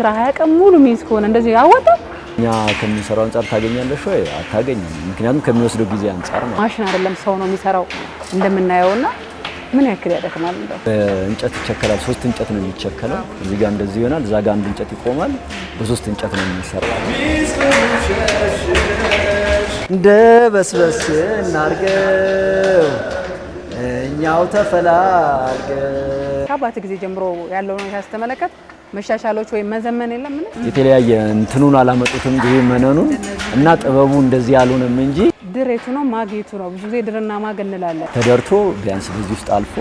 ስራ 20 ቀን ሙሉ ሚዝ ከሆነ እንደዚህ ያወጣል። እኛ ከሚሰራው አንፃር ታገኛለሽ ወይ? አታገኝም። ምክንያቱም ከሚወስደው ጊዜ አንፃር ነው። ማሽን አይደለም ሰው ነው የሚሰራው እንደምናየውና ምን ያክል ያደክማል እንደው። እንጨት ይቸከላል። 3 እንጨት ነው የሚቸከለው። እዚህ ጋር እንደዚህ ይሆናል። እዛ ጋር አንድ እንጨት ይቆማል። በ3 እንጨት ነው የሚሰራው። እንደ በስበስ እናርገው እኛው ተፈላልገው። ከአባት ጊዜ ጀምሮ ያለውን ሁኔታ ስትመለከት መሻሻሎች ወይ መዘመን የለም ምን የተለያየ እንትኑን አላመጡትም ይሄ መነኑን እና ጥበቡ እንደዚህ ያልሆነም እንጂ ድሬቱ ነው ማጌቱ ነው። ብዙ ጊዜ ድርና ማግ እንላለን። ተደርቶ ቢያንስ በዚህ ውስጥ አልፎ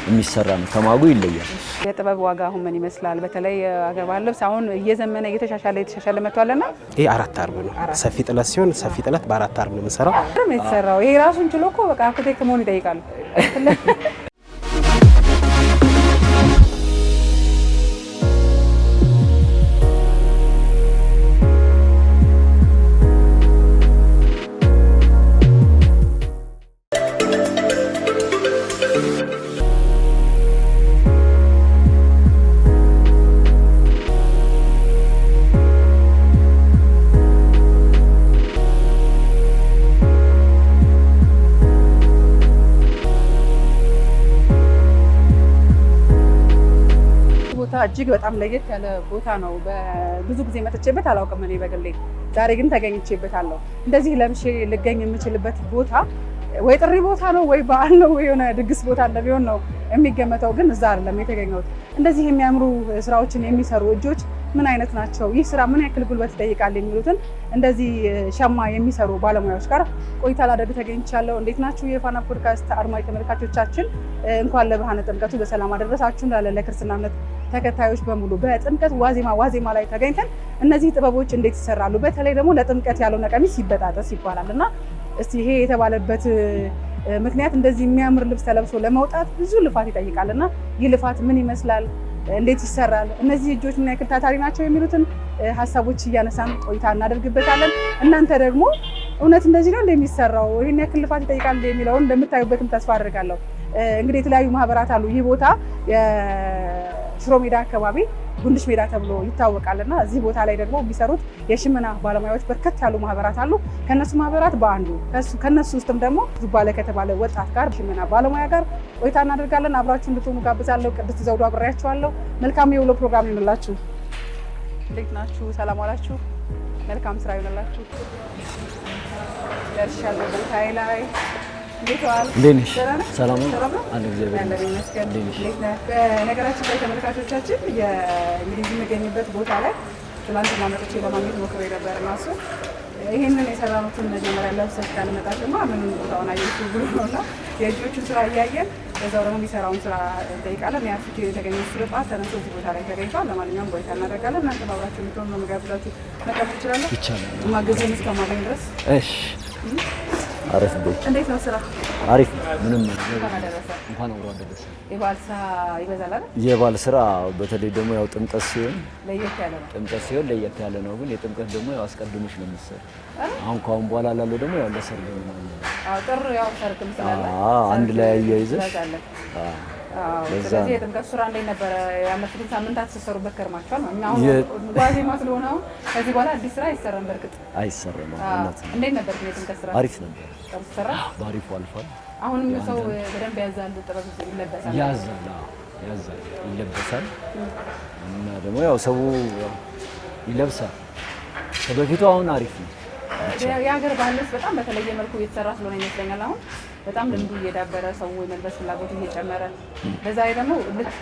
የሚሰራ ነው። ከማጉ ይለያል። የጥበብ ዋጋ አሁን ምን ይመስላል? በተለይ አገር ባህል ልብስ አሁን እየዘመነ እየተሻሻለ መጥቷልና ይሄ 4 አርብ ነው። ሰፊ ጥለት ሲሆን ሰፊ ጥለት በ4 አርብ ነው የምንሰራው። የተሰራው ይሄ ራሱን ችሎ እኮ በቃ አርክቴክት መሆን ይጠይቃል። እጅግ በጣም ለየት ያለ ቦታ ነው። ብዙ ጊዜ መጥቼበት አላውቅም እኔ በግሌ። ዛሬ ግን ተገኝቼበታለሁ። እንደዚህ ለምሼ ልገኝ የምችልበት ቦታ ወይ ጥሪ ቦታ ነው ወይ በዓል ነው ወይ የሆነ ድግስ ቦታ እንደሚሆን ነው የሚገመተው። ግን እዛ አይደለም የተገኘሁት። እንደዚህ የሚያምሩ ስራዎችን የሚሰሩ እጆች ምን አይነት ናቸው? ይህ ስራ ምን ያክል ጉልበት ይጠይቃል? የሚሉትን እንደዚህ ሸማ የሚሰሩ ባለሙያዎች ጋር ቆይታ ላደርግ ተገኝቻለሁ። እንዴት ናችሁ የፋና ፖድካስት አድማጭ ተመልካቾቻችን? እንኳን ለብርሃነ ጥምቀቱ በሰላም አደረሳችሁ እንላለን ለክርስትና እምነት ተከታዮች በሙሉ። በጥምቀት ዋዜማ ላይ ተገኝተን እነዚህ ጥበቦች እንዴት ይሰራሉ? በተለይ ደግሞ ለጥምቀት ያልሆነ ቀሚስ ይበጣጠስ ይባላል እና እስቲ ይሄ የተባለበት ምክንያት እንደዚህ የሚያምር ልብስ ተለብሶ ለመውጣት ብዙ ልፋት ይጠይቃልና ይህ ልፋት ምን ይመስላል? እንዴት ይሰራል? እነዚህ እጆች ምን ያክል ታታሪ ናቸው? የሚሉትን ሀሳቦች እያነሳን ቆይታ እናደርግበታለን። እናንተ ደግሞ እውነት እንደዚህ ነው እንደሚሰራው ይሄን ያክል ልፋት ይጠይቃል የሚለውን እንደምታዩበትም ተስፋ አድርጋለሁ። እንግዲህ የተለያዩ ማህበራት አሉ። ይህ ቦታ ሽሮ ሜዳ አካባቢ ጉንድሽ ሜዳ ተብሎ ይታወቃልና እዚህ ቦታ ላይ ደግሞ የሚሰሩት የሽመና ባለሙያዎች በርከት ያሉ ማህበራት አሉ። ከነሱ ማህበራት በአንዱ ከነሱ ውስጥም ደግሞ ዙባለ ከተባለ ወጣት ጋር ሽመና ባለሙያ ጋር ቆይታ እናደርጋለን። አብራችሁ እንድትሆኑ ጋብዛለሁ። ቅድስት ዘውዱ አብሬያችኋለሁ። መልካም የውሎ ፕሮግራም ይሁንላችሁ። እንዴት ናችሁ? ሰላም ዋላችሁ? መልካም ስራ ይሁንላችሁ። ደርሻለሁ ቦታዬ ላይ። እንዴት ዋል? ሰላም ነው? አንድ ጊዜ በነገራችን ላይ ተመልካቾቻችን እንግዲህ የሚገኝበት ቦታ ላይ ትናንትና መጥቼ ለማግኘት ሞክሬ ነበር እና እሱ ይህንን የሰራኑትን መጀመሪያ ለብሰሽ ካልመጣሽማ ምን ቦታውን አየሽው ብሎ ነውና የእጆቹን ስራ እያየን በዛው ደግሞ የሚሰራውን ስራ እንጠይቃለን። ያፍቴ የተገኘ ስለጣት ተነስቶ እዚህ ቦታ ላይ ተገኝቷል። ለማንኛውም ቆይታ እናደርጋለን። እናንተ ባብራችሁ የምትሆኑ ነው መጋብዛችሁ መቀበል ትችላለህ። ይቻላል። ማገዝን እስከማገኝ ድረስ እሺ። አሪፍ ነው። እንዴት ነው ስራ? አሪፍ ምንም እንኳን አብሮ አደረሰ። የበዓል ስራ ይበዛል አይደል? የበዓል ስራ በተለይ ደግሞ ያው ጥምቀት ሲሆን ለየት ያለ ነው። ግን የጥምቀት ደግሞ ያው አስቀድመሽ ነው የምትሰሪው። አሁን በኋላ ላለው ደግሞ ያው ለሰርግ ነው። ጥር ያው ሰርግም ስላለ አንድ ላይ አያይዘሽ ስለዚህ የጥምቀት ስራ እንዴት ነበረ? ያለፉትን ሳምንታት ስትሰሩበት ከርማችኋል። እኛ አሁን ዋዜማ ስለሆነ አሁን ከዚህ በኋላ አዲስ ስራ አይሰራም። በእርግጥ አይሰራም። እንዴት ነበር የጥምቀት ስራ? አሪፍ ነበር። ሰራ ባሪፉ አልፏል። አሁንም ሰው በደንብ ያዛል። ጥበብ ይለበሳል ይለበሳል እና ደግሞ ያው ሰው ይለብሳል። ከበፊቱ አሁን አሪፍ ነው። የሀገር ባህል ልብስ በጣም በተለየ መልኩ እየተሰራ ስለሆነ ይመስለኛል አሁን በጣም ልምዱ እየዳበረ ሰው የመልበስ ፍላጎቱ እየጨመረ በዛ ላይ ደግሞ ልክ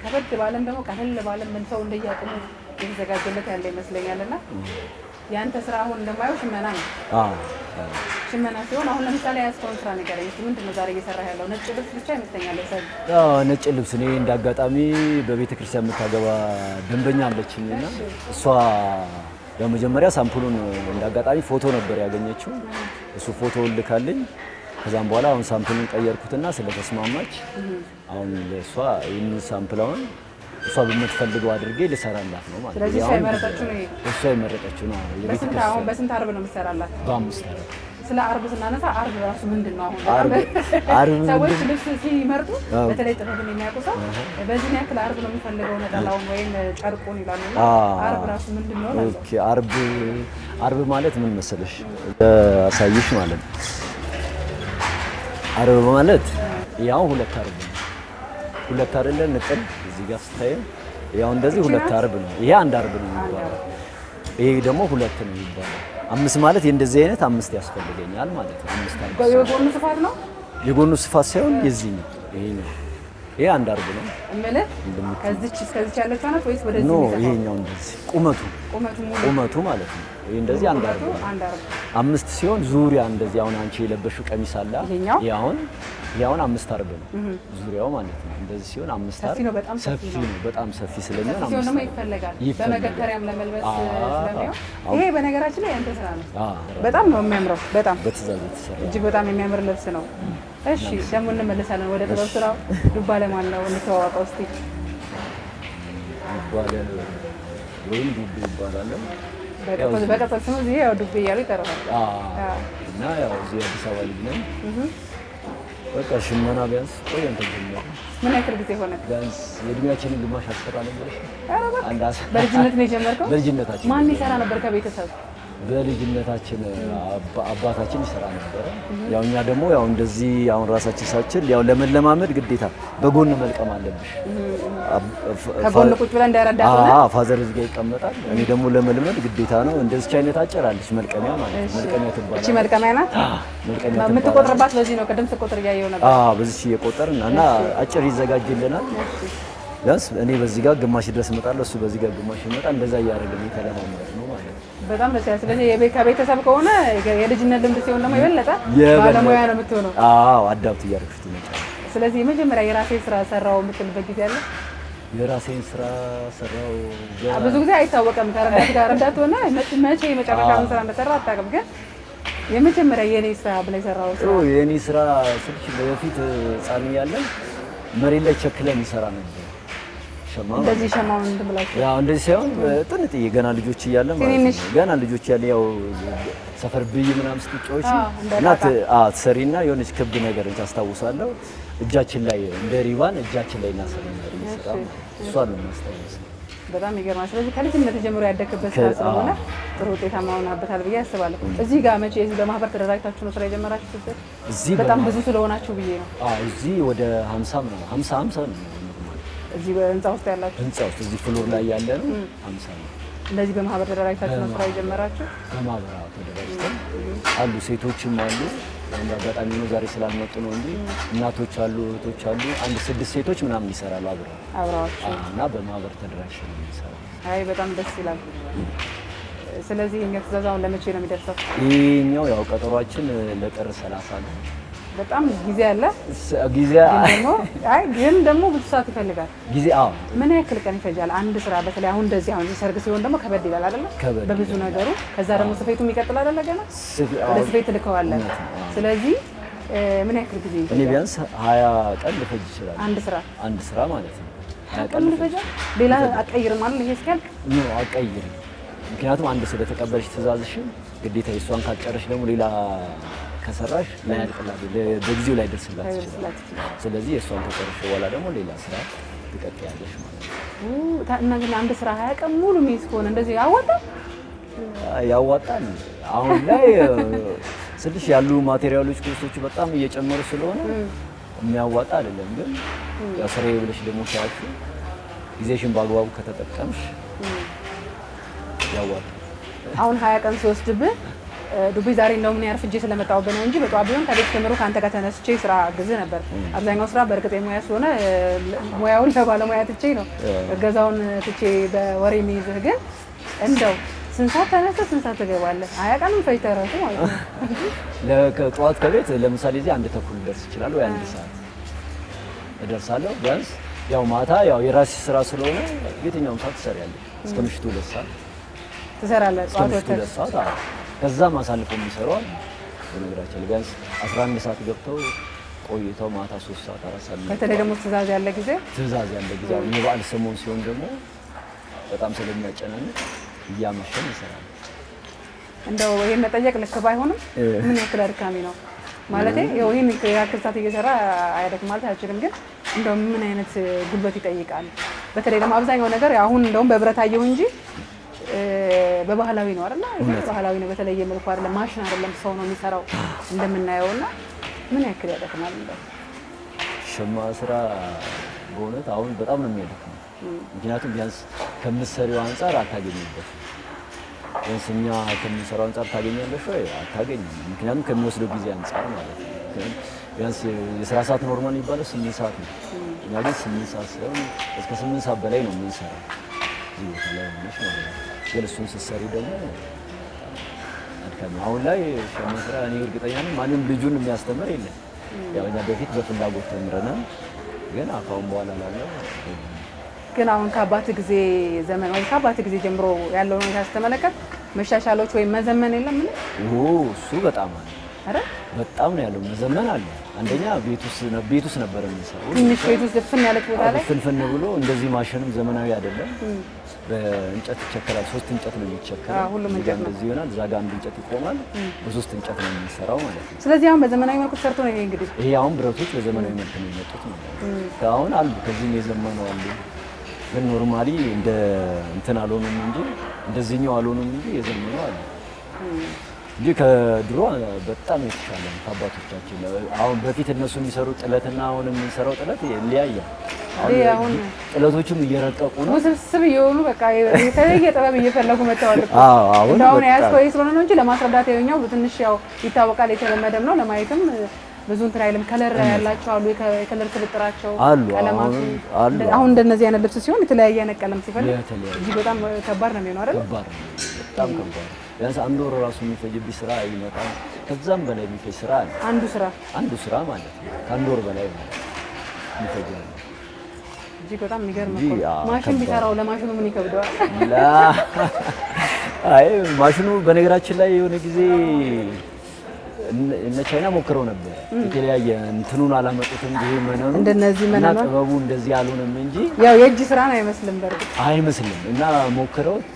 ከበድ ባለም ደግሞ ቀለል ባለም ምን ሰው እንደያቅሙ የተዘጋጀለት ያለ ይመስለኛልና ያንተ ስራ አሁን እንደማየው ሽመና ነው። ሽመና ሲሆን አሁን ለምሳሌ ያስቆን ስራ ንገረኝ እስኪ ምንድን ነው ዛሬ እየሰራ ያለው? ነጭ ልብስ ብቻ ይመስለኛል ለሰው። ነጭ ልብስ እኔ እንዳጋጣሚ በቤተ ክርስቲያን የምታገባ ደንበኛ አለችኝና እሷ በመጀመሪያ ሳምፕሉን እንዳጋጣሚ ፎቶ ነበር ያገኘችው። እሱ ፎቶ ልካልኝ ከዛም በኋላ አሁን ሳምፕሉን ቀየርኩትና ስለተስማማች አሁን ለሷ ይህን ሳምፕላውን እሷ በምትፈልገው አድርጌ ልሰራላት ነው ማለት ነው። ስለዚህ እሷ የመረጠችው ነው። እሷ የመረጠችው ነው። በስንት አርብ ነው የምትሰራላት? በ5 አርብ። ስለ አርብ ስናነሳ አርብ ራሱ ምንድን ነው? አሁን ሰዎች ልብስ ሲመርጡ በተለይ ጥበብን የሚያውቁ ሰው በዚህ ያክል አርብ ነው የሚፈልገው ነጠላውን ወይም ጨርቁን ይላሉ። አርብ ራሱ ምንድን ነው? ኦኬ አርብ ማለት ምን መሰለሽ አሳይሽ ማለት ነው። አርብ ማለት ያው ሁለት አርብ ነው። ሁለት አይደለ ንጥል እዚህ ጋር ስታየው ያው እንደዚህ ሁለት አርብ ነው። ይሄ አንድ አርብ ነው የሚባለው። ይሄ ደግሞ ሁለት ነው የሚባለው። አምስት ማለት የእንደዚህ አይነት አምስት ያስፈልገኛል ማለት ነው። አምስት አርብ የጎኑ ስፋት ነው። የጎኑ ስፋት ሳይሆን የዚህ ነው። ይሄ ነው። ይሄ አንድ አርብ ነው እምልህ ከዚች እስከዚች ያለችው ናት ወይስ ወደዚህ ነው? ይሄኛው እንደዚህ ቁመቱ ማለት ነው። ይሄ እንደዚህ አንድ አርብ ነው። አምስት ሲሆን ዙሪያ እንደዚህ አሁን አንቺ የለበሽው ቀሚስ አለ። ይሄ አሁን አምስት አርብ ነው ዙሪያው ማለት ነው። እንደዚህ ሲሆን አምስት አርብ ሰፊ ነው። በጣም ሰፊ ስለሚሆን አምስት ነው ይፈልጋል። በመገተሪያም ለመልበስ ስለሚሆን ይሄ በነገራችን ላይ ያንተ ስራ ነው። በጣም ነው የሚያምረው። በጣም በትዕዛዝ የተሰራ እጅግ በጣም የሚያምር ልብስ ነው። እሺ ደግሞ እንመለሳለን ወደ ጥበብ ስራው። ዱባለ ማን ነው እንተዋወቀው እስቲ። ዱባለ ወይም ዱቤ ይባላል። በቀጥታ ስሙ እዚህ ያው ዱቤ እያሉ ይጠራል። እና ያው እዚህ አዲስ አበባ ልጅ ነኝ። በቃ ሽመና ቢያንስ ቆየን ተጀመረ። ምን ያክል ጊዜ ሆነ? ቢያንስ የእድሜያችንን ግማሽ አስፈራ ነበር። በልጅነት ነው የጀመርከው? በልጅነታችን። ማን ይሰራ ነበር ከቤተሰብ? በልጅነታችን አባታችን ይሰራ ነበር። ያው እኛ ደግሞ ያው እንደዚህ አሁን ራሳችን ሳችል ያው ለመለማመድ ግዴታ በጎን መልቀም አለብሽ። ከጎን ቁጭ ብለን እንዳይረዳት ሆነ። ፋዘር እዚህ ጋር ይቀመጣል። እኔ ደግሞ ለመልመድ ግዴታ ነው። እንደዚህ አይነት አጭር አለች መልቀሚያ ማለት ነው። መልቀሚያ ትባላለች። እቺ መልቀሚያ ናት። መልቀሚያ የምትቆጥርባት በዚህ ነው። ቅድም ስትቆጥር እያየሁ ነበር። በዚህ እየቆጠርን እና አጭር ይዘጋጅልናል። ቢያንስ እኔ በዚህ ጋር ግማሽ ድረስ እመጣለሁ፣ እሱ በዚህ ጋር ግማሽ ይመጣል። እንደዛ እያደረግን የተለማመድ ነው ማለት ነው። በጣም ደስ ይላል። ስለዚህ ከቤተሰብ ከሆነ የልጅነት ልምድ ሲሆን ደግሞ የበለጠ ባለሙያ ነው የምትሆነው። አዳፕት እያደረግሽ ትመጫለሽ። ስለዚህ የመጀመሪያ የራሴን ስራ ሰራው የምትልበት ጊዜ አለ? የራሴን ስራ ሰራው ብዙ ጊዜ አይታወቅም። ከረዳት ጋር ረዳት ሆነ መቼ የመጨረሻውን ስራ እንደሰራ አታውቅም። ግን የመጀመሪያ የኔ ስራ ብለህ የሰራው ስራ? የኔ ስራ ስልሽ በፊት ህጻን እያለን መሬት ላይ ቸክለን እንሰራ ነበር። እንደዚህ ሸማውን እንትን ብላችሁ? ያው እንደዚህ ሳይሆን ጥንጥዬ ገና ልጆች እያለን ማለት ነው። ገና ልጆች እያለን ያው ሰፈር ብይ ምናምን ስትጫወቺ ትሰሪና የሆነች ክብ ነገር ታስታውሳለሁ። እጃችን ላይ እንደ ሪባን እጃችን ላይ እናሰራ ነበር የሚሰራ። እሷን ነው የማስታውሰው። በጣም ይገርማል። ስለዚህ ከልጅነት ጀምሮ ያደግበት ስራ ስለሆነ ጥሩ ውጤታማ ሆናበታል ብዬ አስባለሁ። እዚህ ጋር መቼ እዚህ በማህበር ተደራጅታችሁ ነው ስራ የጀመራችሁት? በጣም ብዙ ስለሆናችሁ ብዬ ነው። እዚህ ወደ 50 ነው እዚህ በህንጻ ውስጥ ያላችሁ? ህንጻ ውስጥ እዚህ ፍሎር ላይ ያለ ነው 50 ነው። እንደዚህ በማህበር ተደራጅታችሁ ነው ስራ የጀመራችሁ? በማህበር ተደራጅተን አሉ፣ ሴቶችም አሉ። እንደ አጋጣሚ ነው ዛሬ ስላልመጡ ነው እንጂ እናቶች አሉ፣ እህቶች አሉ። አንድ 6 ሴቶች ምናምን ይሰራሉ አብረዋችሁ እና በማህበር ተደራጅተን ነው የሚሰራው። አይ በጣም ደስ ይላል። ስለዚህ የኛ ትዕዛዛውን ለመቼ ነው የሚደርሰው? ይሄኛው ያው ቀጠሯችን ለጥር 30 ነው። በጣም ጊዜ አለ። ግን ደግሞ ብዙ ሰዓት ይፈልጋል። ምን ያክል ቀን ይፈጃል አንድ ስራ? በተለይ አሁን እንደዚህ አሁን ሰርግ ሲሆን ደግሞ ከበድ ይላል አይደለ? በብዙ ነገሩ። ከዛ ደግሞ ስፌቱም ይቀጥላል አይደለ? ገና ወደ ስፌት ልከዋለን። ስለዚህ ምን ያክል ጊዜ ይፈጃል? እኔ ቢያንስ 20 ቀን ልፈጅ ይችላል አንድ ስራ ማለት ነው። 20 ቀን ይፈጃል። ሌላ አትቀይርም ማለት ይሄ እስኪያልቅ ነው? አትቀይርም። ምክንያቱም አንድ ስለተቀበልሽ ትእዛዝሽን ግዴታ እሷን ካልጨረሽ ደግሞ ሌላ ከሰራሽ ላይ ያልቅላት በጊዜው ላይ ደርስላት ይችላል። ስለዚህ እሷን ከጨረሽ በኋላ ደግሞ ሌላ ስራ ትቀጥያለሽ ማለት ነው። እና ግን አንድ ስራ 20 ቀን ሙሉ የሚይዝ ከሆነ እንደዚህ ያዋጣል። አሁን ላይ ስልሽ ያሉ ማቴሪያሎች ኮስቶቹ በጣም እየጨመሩ ስለሆነ የሚያዋጣ አይደለም። ግን ያው ስራዬ ብለሽ ደግሞ ሲያልሽ ጊዜሽን በአግባቡ ከተጠቀምሽ ያዋጣል። አሁን 20 ቀን ሲወስድብህ ዱቤ ዛሬ እንደውም እኔ አርፍጄ ስለመጣሁብህ ነው እንጂ በጠዋት ቢሆን ከቤት ጀምሮ ከአንተ ጋር ተነስቼ ስራ ግዝ ነበር። አብዛኛው ስራ በእርግጥ የሙያ ስለሆነ ሙያውን ለባለሙያ ትቼ ነው እገዛውን ትቼ በወሬ የሚይዝህ። ግን እንደው ስንት ሰዓት ተነስተህ ስንት ሰዓት ትገባለህ? 20 ቀንም ፈጅተህ እራሱ ማለት ነው። ጠዋት ከቤት ለምሳሌ እዚህ 1:30 ልደርስ እችላለሁ ወይ 1 ሰዓት እደርሳለሁ። ቢያንስ ያው ማታ ያው የራስሽ ስራ ስለሆነ የትኛውም ሰዓት ትሰሪያለሽ። እስከ ምሽቱ 2 ሰዓት ትሰራለህ። ጠዋት 2 ሰዓት ከዛም አሳልፈው የሚሰራው በነገራችን ላይ ቢያንስ 11 ሰዓት ገብተው ቆይተው ማታ 3 ሰዓት 4 ሰዓት። በተለይ ደግሞ ትእዛዝ ያለ ጊዜ የበዓል ሰሞን ሲሆን ደግሞ በጣም ስለሚያጨናንቅ እያመሸን ይሰራል። እንደው ይሄን መጠየቅ ልክ ባይሆንም ምን ያክል አድካሚ ነው ማለት ያው ይሄን ያክል ሰዓት እየሰራ አይደክም ማለት አይችልም፣ ግን እንደው ምን አይነት ጉልበት ይጠይቃል? በተለይ ደግሞ አብዛኛው ነገር አሁን እንደውም በብረት አየሁ እንጂ በባህላዊ ነው አይደል? ይሄ ባህላዊ ነው፣ በተለየ መልኩ አይደለም፣ ማሽን አይደለም፣ ሰው ነው የሚሰራው እንደምናየውና ምን ያክል ያደክማል? እንደው ሸማ ስራ በእውነት አሁን በጣም ነው የሚያደክመው። ምክንያቱም ቢያንስ ከምትሰሪው አንፃር አታገኝበት። ቢያንስ እኛ ከምንሰራው አንፃር ታገኛለሽ ወይ? አታገኝም። ምክንያቱም ከሚወስደው ጊዜ አንፃር ማለት ነው። ቢያንስ የስራ ሰዓት ኖርማል የሚባለው 8 ሰዓት ነው። እኛ ግን 8 ሰዓት ሳይሆን እስከ 8 ሰዓት በላይ ነው የምንሰራው እዚህ ቦታ ላይ ሆነሽ ማለት ነው። ግን እሱን ስትሰሪ ደግሞ አድካሚ። አሁን ላይ ሸማ ስራ እኔ እርግጠኛ ነኝ ማንም ልጁን የሚያስተምር የለም። ያው እኛ በፊት በፍላጎት ተምረናል፣ ግን አሁን በኋላ ላለው ግን አሁን ከአባት ጊዜ ዘመን ወይ ከአባት ጊዜ ጀምሮ ያለው ሁኔታ ስትመለከት መሻሻሎች ወይም መዘመን የለም? ምን እሱ በጣም አለ። አረ በጣም ነው ያለው፣ መዘመን አለ። አንደኛ ቤት ውስጥ ነበር የሚሰራው። ትንሽ ቤት ውስጥ ድፍን ያለች ቦታ ላይ ፍንፍን ብሎ እንደዚህ ማሽንም ዘመናዊ አይደለም። በእንጨት ይቸከላል። 3 እንጨት ነው የሚቸከለው። ሁሉም እንጨት ነው። እንደዚህ ይሆናል። እዛ ጋር አንድ እንጨት ይቆማል። በ3 እንጨት ነው የሚሰራው ማለት ነው። ስለዚህ አሁን በዘመናዊ መልኩ ሰርቶ ነው ይሄ እንግዲህ ይሄ አሁን ብረቶች በዘመናዊ መልኩ ነው የመጡት ማለት ነው። አሁን አሉ ከዚህም የዘመኑ አሉ። ግን ኖርማሊ እንደ እንትን አልሆኑም እንጂ እንደዚህኛው አልሆኑም እንጂ የዘመኑ አሉ እንጂ ከድሮ በጣም የተሻለ ነው ከአባቶቻችን። አሁን በፊት እነሱ የሚሰሩት ጥለትና አሁን የምንሰራው ጥለት ይለያያል። አሁን ጥለቶቹም እየረቀቁ ነው፣ ውስብስብ እየሆኑ በቃ የተለየ ጥበብ እየፈለጉ መተዋል እኮ። አሁን ያስኮ ስለሆነ ነው እንጂ ለማስረዳት ይኸኛው ትንሽ ያው ይታወቃል፣ የተለመደም ነው። ለማየትም ብዙ እንትን አይልም። ከለር ያላቸው አሉ፣ የከለር ስብጥራቸው ቀለማቱ አሁን እንደነዚህ አይነት ልብስ ሲሆን የተለያየ አይነት ቀለም ሲፈልግ እዚህ በጣም ከባድ ነው የሚሆነው አይደል? ከባድ ነው፣ በጣም ከባድ። ቢያንስ አንድ ወር ራሱ የሚፈጅብኝ ስራ ይመጣል። ከዛም በላይ የሚፈጅ ስራ አለ። አንዱ ስራ ማለት ነው ከአንድ ወር በላይ ነው የሚፈጀው። እዚህ በጣም የሚገርም እኮ ማሽን ቢሰራው ለማሽኑ ምን ይከብደዋል? አይ ማሽኑ በነገራችን ላይ የሆነ ጊዜ እነ ቻይና ሞክረው ነበር። የተለያየ እንትኑን አላመጡትም። ይሄ መነኑ እንደነዚህ መነኑ ጥበቡ እንደዚህ አልሆነም እንጂ ያው የእጅ ስራ ነው አይመስልም። በርግጥ አይመስልም። እና ሞክረውት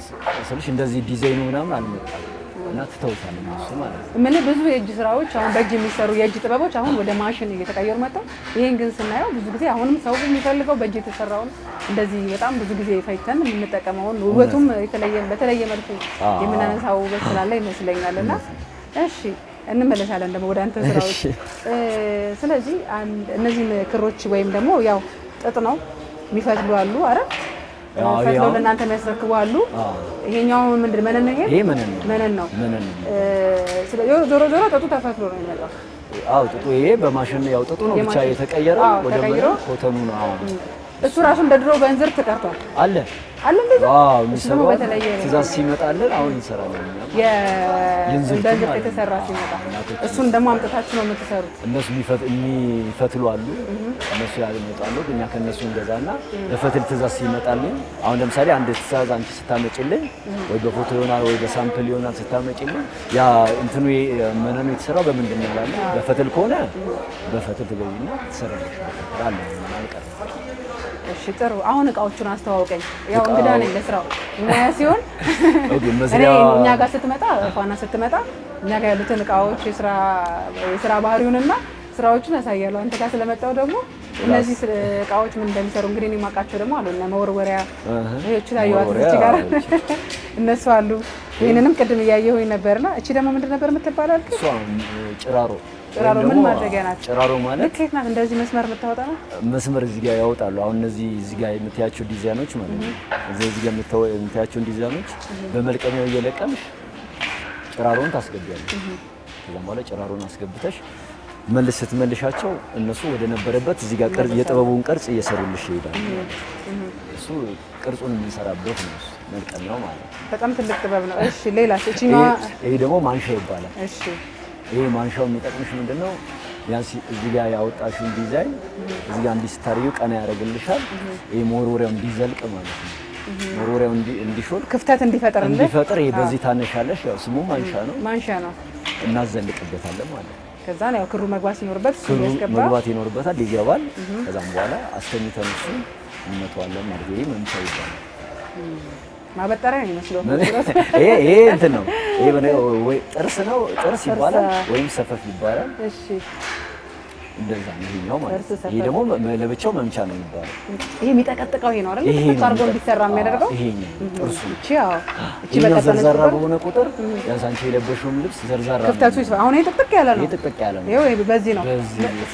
ስልሽ እንደዚህ ዲዛይኑ ምናምን አልመጣም እና ትተውታል እነሱ ማለት ነው። ምን ብዙ የእጅ ስራዎች አሁን በእጅ የሚሰሩ የእጅ ጥበቦች አሁን ወደ ማሽን እየተቀየሩ መጥተው፣ ይሄን ግን ስናየው ብዙ ጊዜ አሁንም ሰው የሚፈልገው በእጅ የተሰራውን እንደዚህ በጣም ብዙ ጊዜ ፈይተን የምንጠቀመውን ውበቱም በተለየ መልኩ የምናነሳው ውበት ስላለ ይመስለኛልና እሺ እንመለሳለን ደግሞ ወደ አንተ ስራዎች። ስለዚህ እነዚህን ክሮች ወይም ደግሞ ያው ጥጥ ነው የሚፈትሉ አሉ አይደል? ፈትለው ለእናንተ የሚያስረክቡ አሉ። ይሄኛው ምንድን መነን ነው? ይሄ መነን ነው። ዞሮ ዞሮ ጥጡ ተፈትሎ ነው የሚመጣው። አዎ ጥጡ ይሄ በማሽን ያው ጥጡ ነው ብቻ የተቀየረው ወደ መነን ኮተኑ ነው። እሱ ራሱ እንደ ድሮ በእንዝርት ተቀርቷል አለ እንደዛ። አዎ የሚሰራው ትእዛዝ ሲመጣልን አሁን እንሰራለን። የእንዝርት የተሰራ ሲመጣ እሱን ደግሞ አምጥታችሁ ነው የምትሰሩት? እነሱ የሚፈትሉ አሉ፣ እነሱ ያመጣሉ። እኛ ከነሱ እንገዛና በፈትል ትእዛዝ ሲመጣልን፣ አሁን ለምሳሌ አንድ ትእዛዝ አንቺ ስታመጪልን ወይ በፎቶ ይሆናል ወይ በሳምፕል ይሆናል ስታመጪልን፣ ያ እንትኑ መነኑ የተሰራው በምንድን ነው ያለው? በፈትል ከሆነ በፈትል ትገቢና ትሰራለሽ። በፈትል አለ ማለት ነው። እሺ ጥሩ። አሁን እቃዎቹን አስተዋውቀኝ። ያው እንግዳ ነኝ ለስራው ሙያ ሲሆን እኛ ጋር ስትመጣ ፋና ስትመጣ እኛ ጋር ያሉትን እቃዎች የስራ ባህሪውንና ስራዎችን ያሳያለሁ። አንተ ጋር ስለመጣው ደግሞ እነዚህ እቃዎች ምን እንደሚሰሩ እንግዲህ እኔ የማውቃቸው ደግሞ አሉ። እና መወርወሪያ እቺ ላይ ያዋት ጋር እነሱ አሉ። ይሄንንም ቅድም እያየሁኝ ነበርና እቺ ደግሞ ምንድን ነበር የምትባለው? እሷ ጭራሮ ምን ማድረጊያ ናት? ጭራሮ ማለት ልኬት ናት። እንደዚህ መስመር የምታወጣ ነው። መስመር እዚህ ጋር ያወጣሉ። አሁን እነዚህ እዚህ ጋር የምታያቸው ዲዛይኖች ማለት ነው። እዚህ ጋር የምታያቸው ዲዛይኖች በመልቀሚያው እየለቀምሽ ጭራሮን ታስገቢያለሽ። ከዛም በኋላ ጭራሮን አስገብተሽ ስትመልሻቸው እነሱ ወደ ነበረበት እዚህ ጋር ቅርጽ የጥበቡን ቅርጽ እየሰሩልሽ ይሄዳል። እሱ ቅርጹን የምንሰራበት ነው መልቀሚያው ማለት ነው። በጣም ትልቅ ጥበብ ነው። እሺ ሌላስ? እቺኛዋ ይሄ ደግሞ ማንሻ ይባላል። እሺ ይሄ ማንሻው የሚጠቅምሽ ምንድነው? ያንስ እዚህ ጋር ያወጣሽውን ዲዛይን እዚህ ጋር እንዲስታሪው ቀና ያደርግልሻል። ይሄ መወርወሪያው እንዲዘልቅ ማለት ነው። መወርወሪያው እንዲሾል ክፍተት እንዲፈጠር ይሄ በዚህ ታነሻለሽ። ያው ስሙ ማንሻ ነው። እናዘልቅበታለን ማለት ነው። ከዛ ነው ክሩ መግባት ሲኖርበት መግባት ይኖርበታል፣ ይገባል። ከዛም በኋላ አስተኝተን እሱ እንመታዋለን ማለት ነው። ይሄ መምቻ ይባላል። ማበጠሪያ ነው የሚመስለው። ይሄ እንትን ነው ይሄ ወይ ጥርስ ነው ጥርስ ይባላል ወይም ሰፈፍ ይባላል። እሺ እንደዛ ነው ይሄኛው ማለት ነው። ይሄ ደግሞ ለብቻው መምቻ ነው የሚባለው። ይሄ የሚጠቀጥቀው ይሄ ነው አይደል? አርጎ እንዲሰራ የሚያደርገው ይሄኛው ጥርሱ። እቺ በቀጠነ ዘርዛራ በሆነ ቁጥር ያንሳንቺ የለበሽውን ልብስ ዘርዛራ ክፍተቱ አሁን ይሄ ጥቅጥቅ ያለ ነው። ይሄ ጥቅጥቅ ያለ ነው። ይሄ በዚህ ነው።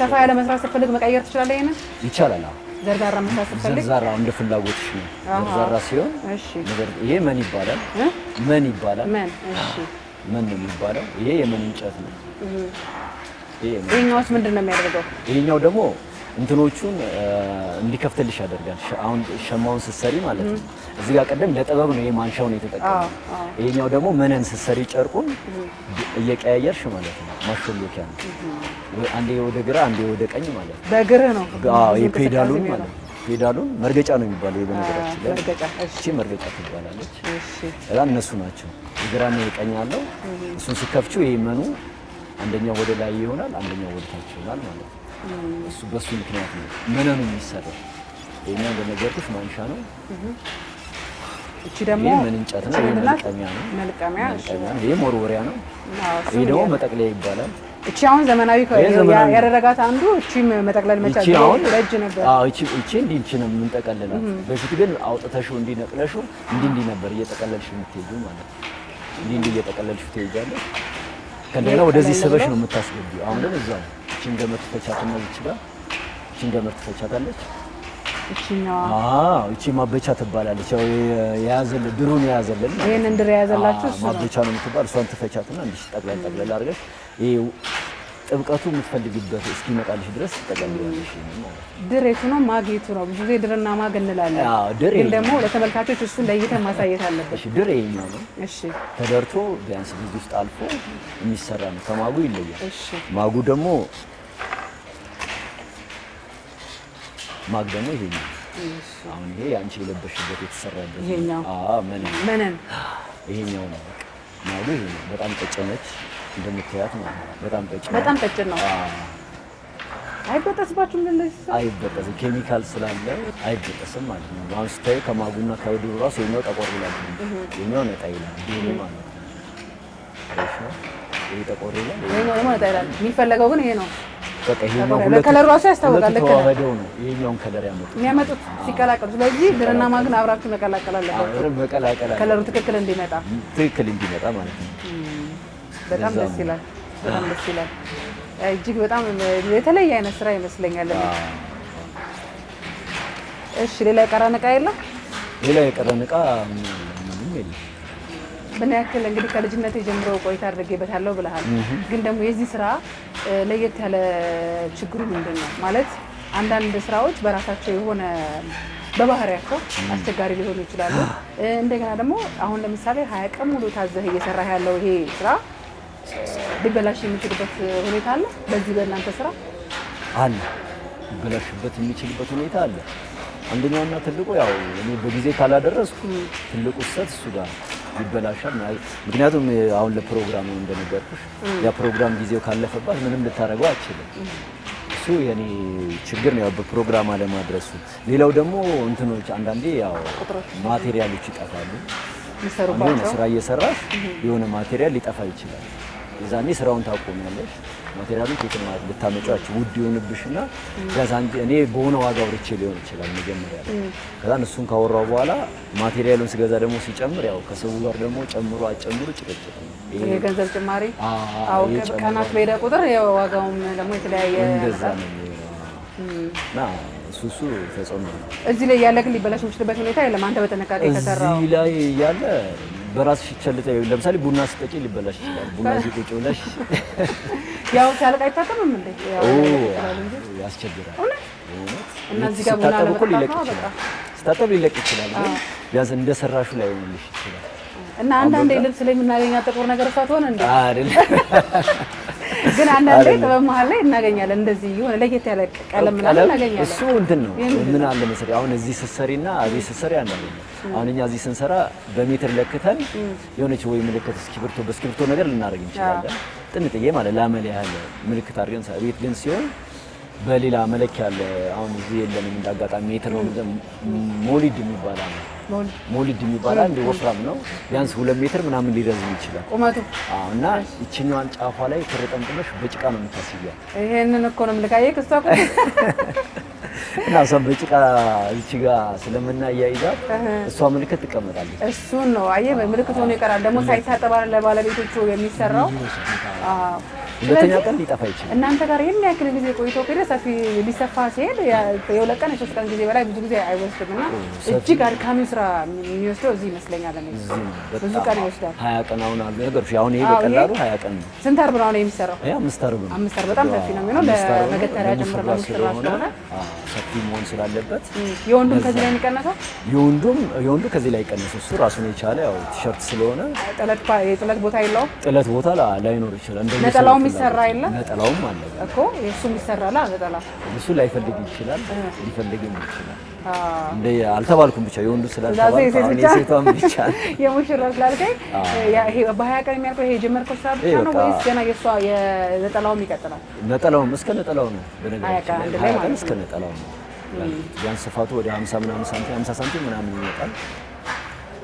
ሰፋ ያለ መስራት ስትፈልግ መቀየር ትችላለህ። ይሄን ይቻላል። ዘርዛራ መስራት ስትፈልግ ዘርዛራ እንደ ፍላጎትሽ ነው። ዘርዛራ ሲሆን እሺ ይሄ ምን ይባላል? ምን ይባላል? ምን እሺ ምን ነው የሚባለው? ይሄ የምን እንጨት ነው። ይሄኛውስ ምንድን ነው የሚያደርገው? ይሄኛው ደግሞ እንትኖቹን እንዲከፍትልሽ ያደርጋል። አሁን ሸማውን ስትሰሪ ማለት ነው። እዚህ ጋር ቀደም ለጥበብ ነው የማንሻውን የተጠቀመው። ይሄኛው ደግሞ መነን ስትሰሪ ጨርቁን እየቀያየርሽ ማለት ነው። ማሾሎኪያ ነው። አንዴ ወደ ግራ አንዴ ወደ ቀኝ ማለት ነው። በግርህ ነው። አዎ የፔዳሉን ማለት ነው። ፔዳሉን መርገጫ ነው የሚባለው። በነገራችን ላይ እቺ መርገጫ ትባላለች። እሺ እዛን እነሱ ናቸው የግራና የቀኝ አለው። እሱን ሲከፍቹ ይሄ መኑ አንደኛው ወደ ላይ ይሆናል፣ አንደኛው ወደ ታች ይሆናል ማለት ነው። እሱ በሱ ምክንያት ነው መነኑ የሚሰራው። ይሄኛው እንደነገርኩሽ ማንሻ ነው። እቺ ደግሞ ምን እንጨት ነው? መልቀሚያ ነው። መልቀሚያ ነው። ይሄ መወርወሪያ ነው። ይሄ ደግሞ መጠቅለያ ይባላል። እቺ አሁን ዘመናዊ ያደረጋት አንዱ እቺም መጠቅለል መቻል በእጅ ነበር። አዎ እቺ እንዲህ ነው የምንጠቀልላት። በፊት ግን አውጥተሽው እንዲነቅለሽው እንዲህ ነበር እየጠቀለልሽ የምትሄጂው ማለት ነው። እንዲህ እየጠቀለልሽ ትሄጃለሽ። ከሌላ ወደዚህ ስበሽ ነው የምታስገቢው። አሁን ግን እዛው እቺን ገመድ ትፈቻትና እቺ ጋር እቺን ገመድ ትፈቻታለች። እቺኛዋ እቺ ማበቻ ትባላለች። ያው የያዘል ድሩን የያዘልን ማለት ነው። ይሄን እንድር የያዘላችሁ እሱ ማበቻ ነው የምትባል። እሷን ትፈቻትና እንዲህ ጠቅለል አድርገሽ ይሄ ጥብቀቱ የምትፈልጊበት እስኪመጣልሽ ድረስ ትጠቀሚያለሽ ማለት ነው። ድር የቱ ነው ማግየቱ ነው? ብዙ ጊዜ ድርና ማግ እንላለን። ግን ደግሞ ለተመልካቾች እሱን ለይተን ማሳየት አለበት። እሺ ድር ይሄኛው ነው። እሺ ተደርቶ ቢያንስ ብዙ ውስጥ አልፎ የሚሰራ ነው። ከማጉ ይለያል። እሺ ማጉ ደግሞ ማግ ደግሞ ይሄኛው አሁን ይሄ አንቺ የለበሽበት የተሰራበት ይሄኛው መነን ይሄኛው ነው። ማጉ ይሄ ነው። በጣም ቀጭነች እንደምታያት ማለት ነው። በጣም ቀጭን ነው። አይበጠስባችሁም? እንደዚህ አይበጠስም። ኬሚካል ስላለ አይበጠስም ማለት ነው። አሁን ስታይ ከማጉና ከወዲሁ ራሱ የኛው ጠቆር ይላል፣ የኛው ነጣ ይላል። ይሄ ማለት ነው። እሺ ይሄ ጠቆር ይላል፣ የኛው ደግሞ ነጣ ይላል። የሚፈለገው ግን ይሄ ነው። በቃ ይሄኛው ሁለት ከለሩ ራሱ ያስታውቃል። ተዋህደው ነው ይሄኛውን ከለር የሚያመጡት ሲቀላቀሉ። ስለዚህ ድርና ማግን አብራችሁ መቀላቀል አለባችሁ። ከለሩ ትክክል እንዲመጣ ማለት ነው። በጣም ደስ ይላል። በጣም ደስ ይላል። እጅግ በጣም የተለየ አይነት ስራ ይመስለኛል። እሺ ሌላ የቀረን ዕቃ የለም? ሌላ የቀረን ዕቃ ምንም የለም። ምን ያክል እንግዲህ ከልጅነት ጀምሮ ቆይታ አድርጌበታለሁ ብለሃል። ግን ደግሞ የዚህ ስራ ለየት ያለ ችግሩ ምንድን ነው? ማለት አንዳንድ ስራዎች በራሳቸው የሆነ በባህሪያቸው አስቸጋሪ ሊሆኑ ይችላሉ። እንደገና ደግሞ አሁን ለምሳሌ 20 ቀን ሙሉ ታዘህ እየሰራህ ያለው ይሄ ስራ ሊበላሽ የሚችልበት ሁኔታ አለ። በዚህ በእናንተ ስራ አለ ሊበላሽበት የሚችልበት ሁኔታ አለ። አንደኛውና ትልቁ ያው እኔ በጊዜ ካላደረስኩ ትልቁ ስህተት እሱ ጋር ይበላሻል። ምክንያቱም አሁን ለፕሮግራም ነው እንደነገርኩሽ፣ ያ ፕሮግራም ጊዜው ካለፈባት ምንም ልታደርገው አትችልም። እሱ የኔ ችግር ነው በፕሮግራም አለማድረሱ። ሌላው ደግሞ እንትኖች አንዳንዴ ያው ማቴሪያሎች ይጠፋሉ። የሆነ ስራ እየሰራሽ የሆነ ማቴሪያል ሊጠፋ ይችላል። የዛኔ ስራውን ታቆሚያለሽ። ማቴሪያሉን ከየት ልታመጫቸው ውድ ይሆንብሽና እኔ በሆነ ዋጋ አውርቼ ሊሆን ይችላል መጀመሪያ ላይ። ከዛ እሱን ካወራው በኋላ ማቴሪያሉን ስገዛ ደግሞ ሲጨምር ያው ከሰው ጋር ደግሞ አጨምሩ ጭቅጭቅ ነው። ይሄ ገንዘብ ጭማሪ ቀናት በሄደ ቁጥር ዋጋውም ደግሞ የተለያየ እንደዛ ነው እና እሱ ተጽዕኖ ነው። እዚህ ላይ ያለ ግን ሊበላሽ የሚችልበት ሁኔታ የለም። አንተ በጥንቃቄ ከሰራው እዚህ ላይ ያለ በራስሽ ቸልታ ለምሳሌ ቡና ስጠጪ ሊበላሽ ይችላል። ቡና ቁጭ ብለሽ ያው ሲያልቅ አይታጠብም እንዴ? ያስቸግራል። እና እዚህ ጋር ቡና እኮ ሊለቅ ይችላል። ስታጠብ ሊለቅ ይችላል። ግን ቢያንስ እንደሰራሹ ላይ ሆነልሽ ይችላል። እና አንዳንዴ ልብስ ላይ የምናገኛት ጥቁር ነገር እሷ ትሆን እንዴ? አይደል? ግን አንዳንዴ ጥበብ መሀል ላይ እናገኛለን። እንደዚህ የሆነ ለየት ያለ ቀለም ምናምን እናገኛለን። እሱ እንትን ነው ምን አለ መሰለኝ፣ አሁን እዚህ ስትሰሪና እዚህ ስትሰሪ አንዳንዴ አሁን እኛ እዚህ ስንሰራ በሜትር ለክተን የሆነች ወይ ምልክት በእስክሪብቶ ነገር ልናደርግ እንችላለን። ጥንጥዬ ማለት ላመል ያህል ምልክት አድርገን ቤት ግን ሲሆን በሌላ መለኪያ አለ። አሁን እዚህ የለንም እንዳጋጣሚ ሜትር ነው። ሞሊድ የሚባል አለ። ሞሊድ የሚባል አንድ ወፍራም ነው። ቢያንስ 2 ሜትር ምናምን ሊረዝም ይችላል ቁመቱ። አዎ። እና እቺኛዋን ጫፏ ላይ ክር ጠምጥመሽ በጭቃ ነው የምታስይያት። ይሄንን እኮ ነው የምልካዬ ክስታኩ እና እሷ በጭቃ እቺ ጋር ስለምናያይዛት እሷ ምልክት ትቀመጣለች። እሱን ነው አየህ፣ ምልክት ሆኖ ይቀራል። ደግሞ ሳይታጠባል ለባለቤቶቹ የሚሰራው። አዎ ሁለተኛ ቀን ሊጠፋ ይችላል። እናንተ ጋር የሚያክል ጊዜ ቆይቶ ከደ ሰፊ ሊሰፋ ሲሄድ የ2 ቀን የ3 ቀን ጊዜ በላይ ብዙ ጊዜ አይወስድም እና እጅግ አድካሚ ስራ የሚወስደው እዚህ ይመስለኛል። ብዙ ቀን ይወስዳል። 20 ቀን አሁን አለ ነገር አሁን ይሄ በቀላሉ 20 ቀን ነው። ስንት አርብ ነው የሚሰራው? ይሄ 5 አርብ ነው። 5 አርብ በጣም ሰፊ ነው የሚሆነው ለመገተሪያ ጀምሮ ስለሆነ ሰፊ መሆን ስላለበት የወንዱም ከዚህ ላይ የሚቀነሰው የወንዱ ከዚህ ላይ ይቀነሰው። እሱ ራሱን የቻለ ያው ቲሸርት ስለሆነ ጥለት ቦታ የለውም። ጥለት ቦታ ላይኖር ይችላል። ነጠላውም ይሰራ የለ ነጠላውም አለ እኮ እሱም ይሰራል። ነጠላ እሱ ላይፈልግ ይችላል፣ ሊፈልግም ይችላል። እንደ አልተባልኩም ብቻ የወንዱ ስላልተባልኩ አሁን የሴቷም ብቻ የሙሽራ ስላልከኝ ይሄ በ20 ቀን የሚያልቀው ይሄ ጀመርከው ስራ ብቻ ነው ወይስ ገና የሷ የነጠላውም ይቀጥላል? ነጠላውም እስከ ነጠላው ነው። በነገራችን ላይ ማለት እስከ ነጠላው ነው። ቢያንስ ስፋቱ ወደ 50 ምናምን ሳንቲም 50 ሳንቲም ምናምን ይመጣል።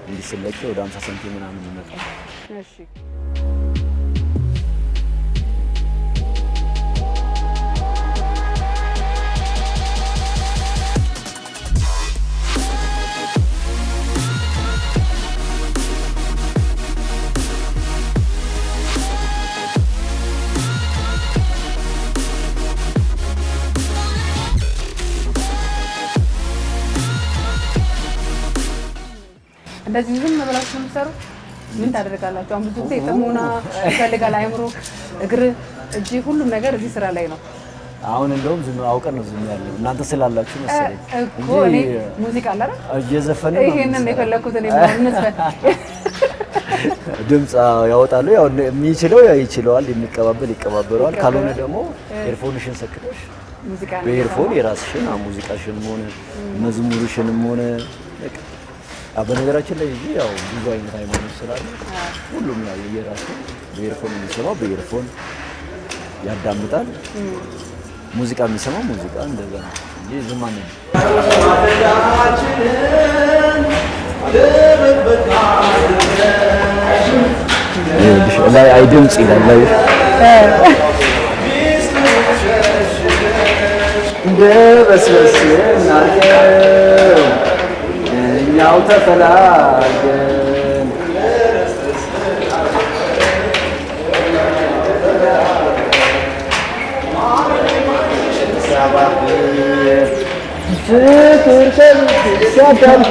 እንዲህ ስለቂ ወደ 50 ሳንቲም ምናምን ይመጣል። እሺ እንደዚህ ዝም ብላችሁ ነው የምትሰሩት? ምን ታደርጋላችሁ? አሁን ብዙ ጊዜ ጥሞና ይፈልጋል። አይምሮ፣ እግር፣ እጅ ሁሉም ነገር እዚህ ስራ ላይ ነው። አሁን እንደውም ዝም አውቀን ነው ዝም ያለው እናንተ ስላላችሁ መሰለኝ እኮ እኔ ሙዚቃ አለ አይደል? እየዘፈነ ነው። ይሄንን ነው የፈለኩት እኔ እንስፈን ድምጽ ያወጣሉ። ያው የሚችለው ይችላል፣ የሚቀባበል ይቀባበለዋል። ካልሆነ ደግሞ ኤርፎንሽን ሰክተሽ ሙዚቃ ነው በኤርፎን የራስሽን ሙዚቃሽንም ሆነ መዝሙርሽንም ሆነ በነገራችን ላይ እዚህ ያው ብዙ አይነት ሃይማኖት ስላለ ሁሉም ያው የራሱ በኤርፎን የሚሰማው በኤርፎን ያዳምጣል። ሙዚቃ የሚሰማው ሙዚቃ እንደዛ ነው እንጂ ዝም አንልም። ላይ አይ ድምጽ ይላል ላይ እንደ በስበስ ናገር እኛው ተፈላገን ፍቅር ሲያዳም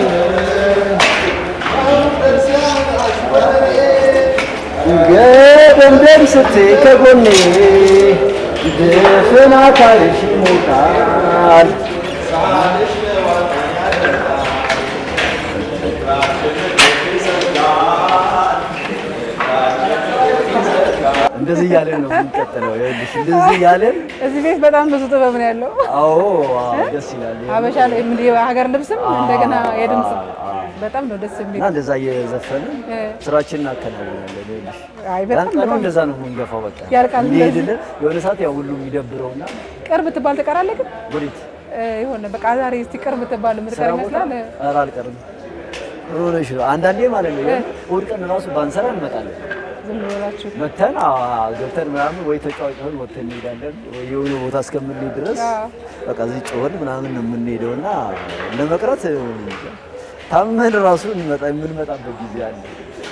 ገደምደም ስትይ ከጎኔ ድፍን አካልሽ ይሞቃል። እንደዚህ እያለን ነው የምንቀጥለው። ይኸውልሽ እንደዚህ እያለን እዚህ ቤት በጣም ብዙ ጥበብ ነው ያለው። አዎ ደስ ይላል። ሀበሻ ላይ ምን የሀገር ልብስም እንደገና የድምጽ በጣም ነው ደስ የሚል። እና እንደዛ እየዘፈንን ስራችንን እናከናውናለን። ይኸውልሽ አይ በጣም ቀኑ እንደዛ ነው የምንገፋው። በቃ ያልቃል። እንሄድልን የሆነ ሰዓት ያው ሁሉም ይደብረውና ቅርብ ትባል ትቀራለህ። ግን ወዴት ይሆነ በቃ ዛሬ እስቲ ቅርብ ትባል የምትቀር ይመስላል። ኧረ አልቀርም ሆነሽ ነው አንዳንዴ ማለት ነው። እሑድ ቀን እራሱ ባንሰራ እንመጣለን። ዝም ብላችሁ መተን ገብተን ምናምን ወይ ተጫዋጭተን ወጥተን እንሄዳለን ወይ የሆነ ቦታ እስከምንሄድ ድረስ በቃ እዚህ ጮኸን ምናምን ነው የምንሄደው እና ለመቅረት ታመን እራሱ የምንመጣበት ጊዜ አለ።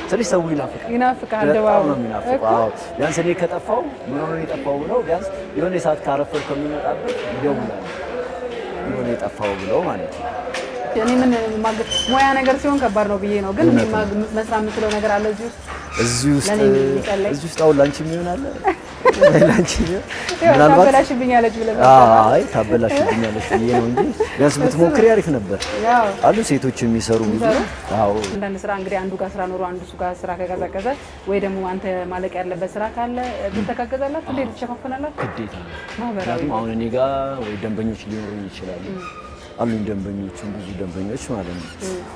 ትንሽ ሰው ይናፍቃል። ደባቡ ነው የሚናፍቀው። አዎ ቢያንስ እኔ ከጠፋው ምን ሆነ የጠፋው ብለው ቢያንስ የሆነ ሰዓት ካረፈር ከምንመጣበት ይደውላል የሆነ የጠፋው ብለው ማለት ነው። እኔ ምን ሙያ ነገር ሲሆን ከባድ ነው ብዬ ነው። ግን መስራት የምችለው ነገር አለ እዚህ ውስጥ አሁን ላንቺ የሚሆን አለ ላንቺ ምናልባት ታበላሽብኛለች ብለህ አይ ታበላሽብኛለች ብዬ ነው እንጂ ቢያንስ ብትሞክሪ አሪፍ ነበር። አሉ ሴቶች የሚሰሩ ብዙ። አዎ አንዳንድ ስራ እንግዲህ አንዱ ጋር ስራ ኖሮ አንዱ ጋር ስራ ከቀዘቀዘ ወይ ደግሞ አንተ ማለቅ ያለበት ስራ ካለ ትተጋገዛላችሁ እንዴ? ትሸፋፈናላችሁ? ግዴታ ነው። ምክንያቱም አሁን እኔ ጋር ወይ ደንበኞች ሊኖሩኝ ይችላሉ። አሉኝ ደንበኞችን ብዙ ደንበኞች ማለት ነው።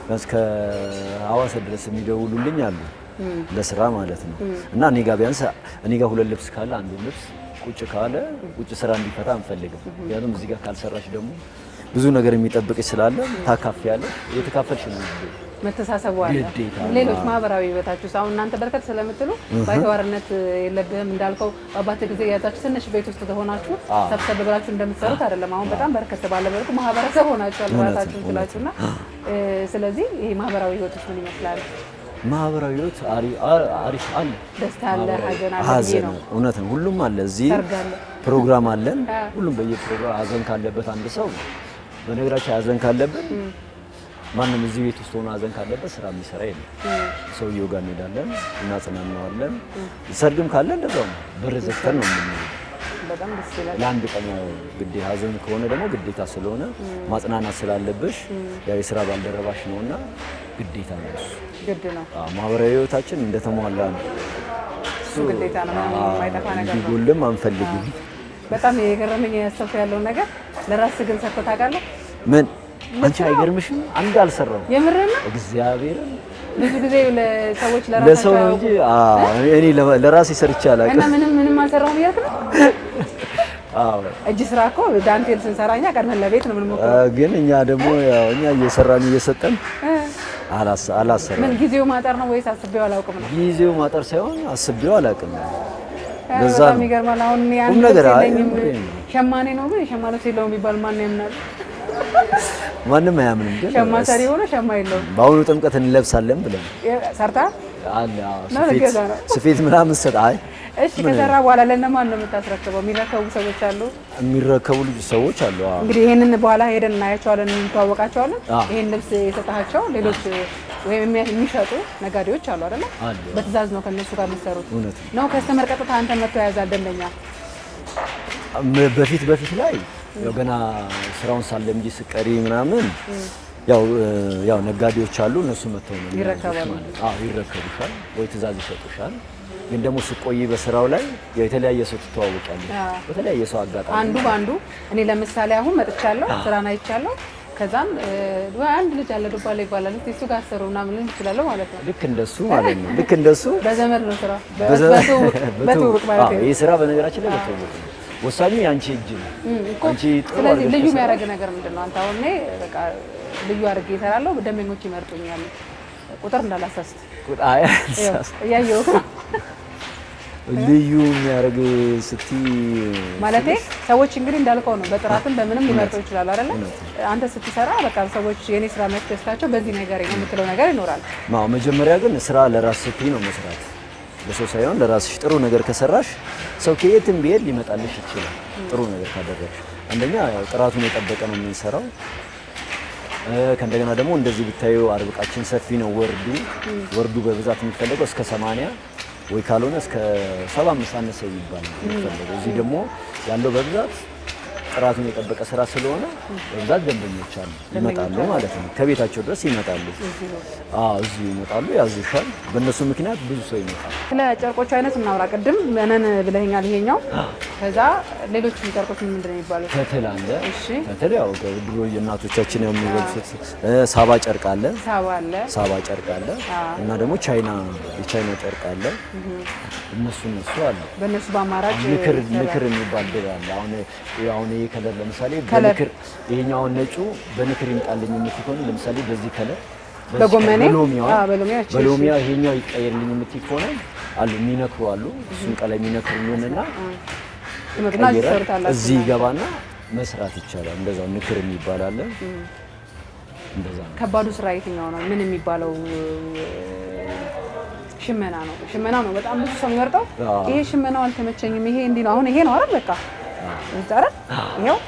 ቢያንስ ከሐዋሳ ድረስ የሚደውሉልኝ አሉ ለስራ ማለት ነው። እና እኔ ጋር ቢያንስ እኔ ጋር 2 ልብስ ካለ አንዱ ልብስ ቁጭ ካለ ቁጭ ስራ እንዲፈታ አንፈልግም። ምክንያቱም እዚህ ጋር ካልሰራሽ ደግሞ ብዙ ነገር የሚጠብቅሽ ስላለ ታካፊያለሽ። እየተካፈልሽ ነው መተሳሰቡ አለ። ሌሎች ማህበራዊ ህይወታችሁ አሁን እናንተ በርከት ስለምትሉ ባይተዋርነት የለብህም እንዳልከው በአባት ጊዜ ያዛችሁ ትንሽ ቤት ውስጥ ተሆናችሁ ሰብሰብ ብላችሁ እንደምትሰሩት አይደለም። አሁን በጣም በርከት ባለ መልኩ ማህበረሰብ ሆናችሁ ራሳችሁን ችላችሁና ስለዚህ ይሄ ማህበራዊ ህይወትሽ ምን ይመስላል? ማህበራዊ ህይወት አሪፍ አለ። ደስታ አለ፣ ሀዘን ነው። እውነት ነው። ሁሉም አለ። እዚህ ፕሮግራም አለን። ሁሉም በየፕሮግራም ሀዘን ካለበት አንድ ሰው በነገራችን ሀዘን ካለበት ማንም እዚህ ቤት ውስጥ ሆኖ ሀዘን ካለበት ስራ የሚሰራ የለም። ሰውየው ጋር እንሄዳለን፣ እናጽናናዋለን። ሰርግም ካለ እንደዛው ነው። በር ዘግተን ነው የምንሄደው። በጣም ደስ ይላል። ለአንድ ቀን ግዴታ ሀዘን ከሆነ ደግሞ ግዴታ ስለሆነ ማጽናናት ስላለብሽ ያው የስራ ባልደረባሽ ነውና ግዴታ ነው እሱ። ግድ ነው። ማህበራዊ ህይወታችን እንደተሟላ ነው። እሱ ግዴታ ነው። ምንም የማይጠፋ ነገር ነው። ሁሉም አንፈልግም። በጣም የገረመኝ ያስተውኩ ያለው ነገር ለራስህ ግን ሰርተህ ታውቃለህ? ምን አንቺ አይገርምሽም? አንድ አልሰራሁም። የምርህ ነው? እግዚአብሔርን ብዙ ጊዜ ለሰዎች ለራሳቸው ለሰው እንጂ እኔ ለራሴ ሰርቼ አላውቅም። እና ምንም አልሰራሁም እያልክ ነው? አዎ እጅ ስራ እኮ ዳንቴል ስንሰራ እኛ ቀድመን ለቤት ነው የምንሞክረው። ግን እኛ ደግሞ ያው እኛ እየሰራን እየሰጠን አላሰራም። ምን ጊዜው ማጠር ነው ወይስ አስቤው አላውቅም ነው? ጊዜው ማጠር ሳይሆን አስቤው አላውቅም። በዛ ነው የሚገርማል። አሁን ያን ነገር ሸማኔ ነው ግን የሸማኔ ነው የሚባል ማን ያምናል? ማንም አያምንም። ግን ሸማ ሰሪ ሆነ ሸማ የለውም። በአሁኑ ጥምቀት እንለብሳለን ብለን ሰርታ አለ ስፌት ምናምን ሰጣይ። እሺ ከሰራ በኋላ ለነማን ነው የምታስረክበው? የሚረከቡ ሰዎች አሉ፣ የሚረከቡ ሰዎች አሉ። እንግዲህ ይሄንን በኋላ ሄደን እናያቸዋለን፣ እንተዋወቃቸዋለን። ይሄን ልብስ የሰጣቸው ሌሎች ወይም የሚሸጡ ነጋዴዎች አሉ አይደል? በትዕዛዝ ነው ከነሱ ጋር የምትሰሩት ነው? ከስተመር ቀጥታ አንተ መጥቶ ያዛል ደንበኛ? በፊት ላይ ያው ገና ስራውን ሳለምጂ ስቀሪ ምናምን ያው ነጋዴዎች አሉ። እነሱ መጥተው ነው ይረከባሉ። ይረከቡሻል ወይ ትዕዛዝ ይሰጡሻል። ግን ደግሞ ስቆይ በስራው ላይ የተለያየ ሰው ትተዋወቃለሽ። በተለያየ ሰው አጋጣሚ አንዱ ባንዱ እኔ ለምሳሌ አሁን መጥቻለሁ፣ ስራን አይቻለሁ። ከዛም አንድ ልጅ አለ ዱባላ ይባላል እሱ ጋር ሰሩ ምናምን ልል እችላለሁ ማለት ነው። ልክ እንደሱ ማለት ነው። ልክ እንደሱ በዘመድ ነው ስራ በትውውቅ ማለት ነው። ይሄ ስራ በነገራችን ላይ በትውውቅ ነው። ወሳኙ ያንቺ እጅ ነው። አንቺ ጥሩ ስለዚህ ልዩ የሚያደርግ ነገር ምንድነው? አንተ አሁን እኔ በቃ ልዩ አድርጌ እሰራለሁ፣ ደንበኞች ይመርጡኛል። ቁጥር እንዳላሳስት እያየሁት ነው። ልዩ የሚያደርግ ስቲ ማለቴ ሰዎች እንግዲህ እንዳልከው ነው፣ በጥራትም በምንም ሊመርጡ ይችላሉ አይደለ? አንተ ስትሰራ በቃ ሰዎች የኔ ስራ የሚያስደስታቸው በዚህ ነገር ነው የምትለው ነገር ይኖራል። መጀመሪያ ግን ስራ ለራስ ስቲ ነው መስራት፣ ለሰው ሳይሆን ለራስሽ። ጥሩ ነገር ከሰራሽ ሰው ከየትም ቢሄድ ሊመጣልሽ ይችላል። ጥሩ ነገር ካደረግሽ አንደኛ ያው ጥራቱን የጠበቀ ነው የምንሰራው። ከእንደገና ደግሞ እንደዚህ ብታዩ አርብቃችን ሰፊ ነው። ወርዱ በብዛት የሚፈለገው እስከ 80 ወይ ካልሆነ እስከ 75 አነሰ ይባላል የሚፈለገው። እዚህ ደግሞ ያለው በብዛት ጥራቱን የጠበቀ ስራ ስለሆነ በብዛት ደንበኞች አሉ ይመጣሉ ማለት ነው። ከቤታቸው ድረስ ይመጣሉ። እዚህ ይመጣሉ፣ ያዙሻል። በእነሱ ምክንያት ብዙ ሰው ይመጣል። ስለ ጨርቆቹ አይነት እናውራ። ቅድም መነን ብለኸኛል፣ ይሄኛው። ከዛ ሌሎች ጨርቆች ምንድን ነው የሚባሉት? ፈትል አለ። እሺ፣ ፈትል ያው ድሮ የእናቶቻችን የሚለብሱት። ሳባ ጨርቅ አለ። ሳባ ጨርቅ አለ እና ደግሞ የቻይና ጨርቅ አለ። እነሱ አለ። በእነሱ በአማራጭ ንክር የሚባል ድር አለ። አሁን ይሄ ከለር ለምሳሌ በንክር ይሄኛውን ነጩ በንክር ይምጣልኝ የምትይ ከሆነ ለምሳሌ በዚህ ከለር በሎሚያ ይሄኛው ይቀየርልኝ የምትይ ከሆነ አሉ የሚነክሩ አሉ። እሱን ቀለም የሚነክሩ ይሆንና እዚህ ይገባና መስራት ይቻላል። እንደዛው ንክር የሚባል አለ። እንደዛ ነው። ከባዱ ስራ የትኛው ነው? ምን የሚባለው? ሽመና ነው። ሽመና ነው በጣም ብዙ ሰው የሚመርጠው። ይሄ ሽመናው አልተመቸኝም፣ ይሄ እንዲህ ነው። አሁን ይሄ ነው አይደል? በቃ እንጠራን ይሄው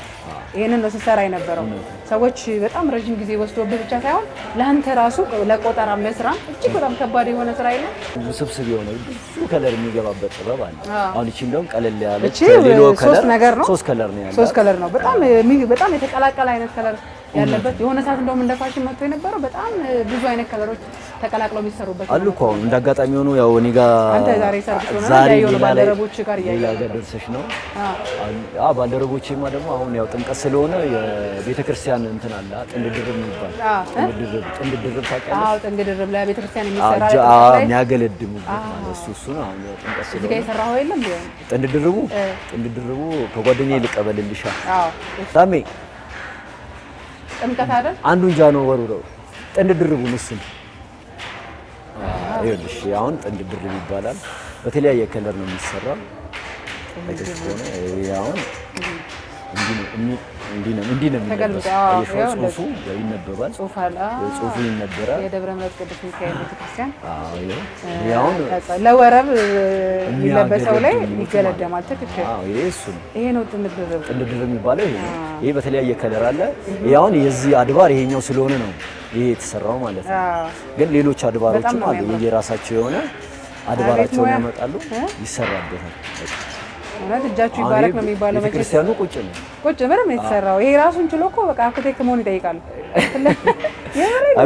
ይሄንን ነው ስትሰራ የነበረው። ሰዎች በጣም ረጅም ጊዜ ወስዶብህ ብቻ ሳይሆን ለአንተ ራሱ ለቆጠራም ለስራም እጅግ በጣም ከባድ የሆነ ስራ አይደል? ውስብስብ የሆነ ብዙ ከለር የሚገባበት ጥበብ አለ። አሁን እቺ እንደውም ቀለል ያለች ሶስት ነገር ነው። ሶስት ከለር ነው ያለው። ሶስት ከለር ነው። በጣም የተቀላቀለ አይነት ከለር ያለበት የሆነ ሰዓት እንደውም እንደ ፋሽን መጥቶ የነበረው በጣም ብዙ አይነት ከለሮች ተቀላቅለው የሚሰሩበት አሉ እኮ አሁን እንዳጋጣሚ ሆኖ ያው እኔ ጋር አንተ ዛሬ ሰርግ ሆነ ዛሬ ያየው ባልደረቦች ጋር ያያጋ ደርሰሽ ነው። ባልደረቦቼማ ደግሞ አሁን ያው ጥምቀት ስለሆነ የቤተክርስቲያን እንትን አለ ጥንድ ድርብ የሚባል ጥንድ ድርብ ታውቂያለሽ? አዎ ጥንድ ድርብ ለቤተክርስቲያን የሚሰራ የሚያገለድሙ ማለት እሱ ነው። አሁን ጥምቀት ስለሆነ እዚህ የሰራው የለም ቢሆን ጥንድ ድርቡ ከጓደኛዬ ልቀበልልሻ። አዎ ታሜ ጥምቀት አይደል አንዱን ጃኖ ወሩረው ጥንድ ድርቡን እሱን ይኸውልሽ አሁን ጥንድ ድርብ ይባላል። በተለያየ ከለር ነው የሚሰራው። አሁን እንዲህ ነው ጽሁፉ ይነበባል። ጽሁፉ ይነበራል። የደብረ ምሕረት ቅዱስ ሚካኤል ቤተክርስቲያን አሁን ለወረብ የሚለበሰው ላይ ይገለደማል። ትክክል። ይሄ እሱ ነው። ይሄ ነው ጥንድ ድርብ የሚባለው። ይሄ በተለያየ ከለር አለ። ይሄ አሁን የዚህ አድባር ይሄኛው ስለሆነ ነው ይሄ የተሰራው ማለት ነው። ግን ሌሎች አድባሮችም አሉ የራሳቸው የሆነ አድባራቸውን ያመጣሉ፣ ይሰራበታል። ማለት እጃችሁ ይባረክ ነው የሚባለው። ቤተክርስቲያኑ ቁጭ ምንም ነው የተሰራው። ይሄ ራሱን ችሎ እኮ በቃ አርክቴክት መሆን ይጠይቃል።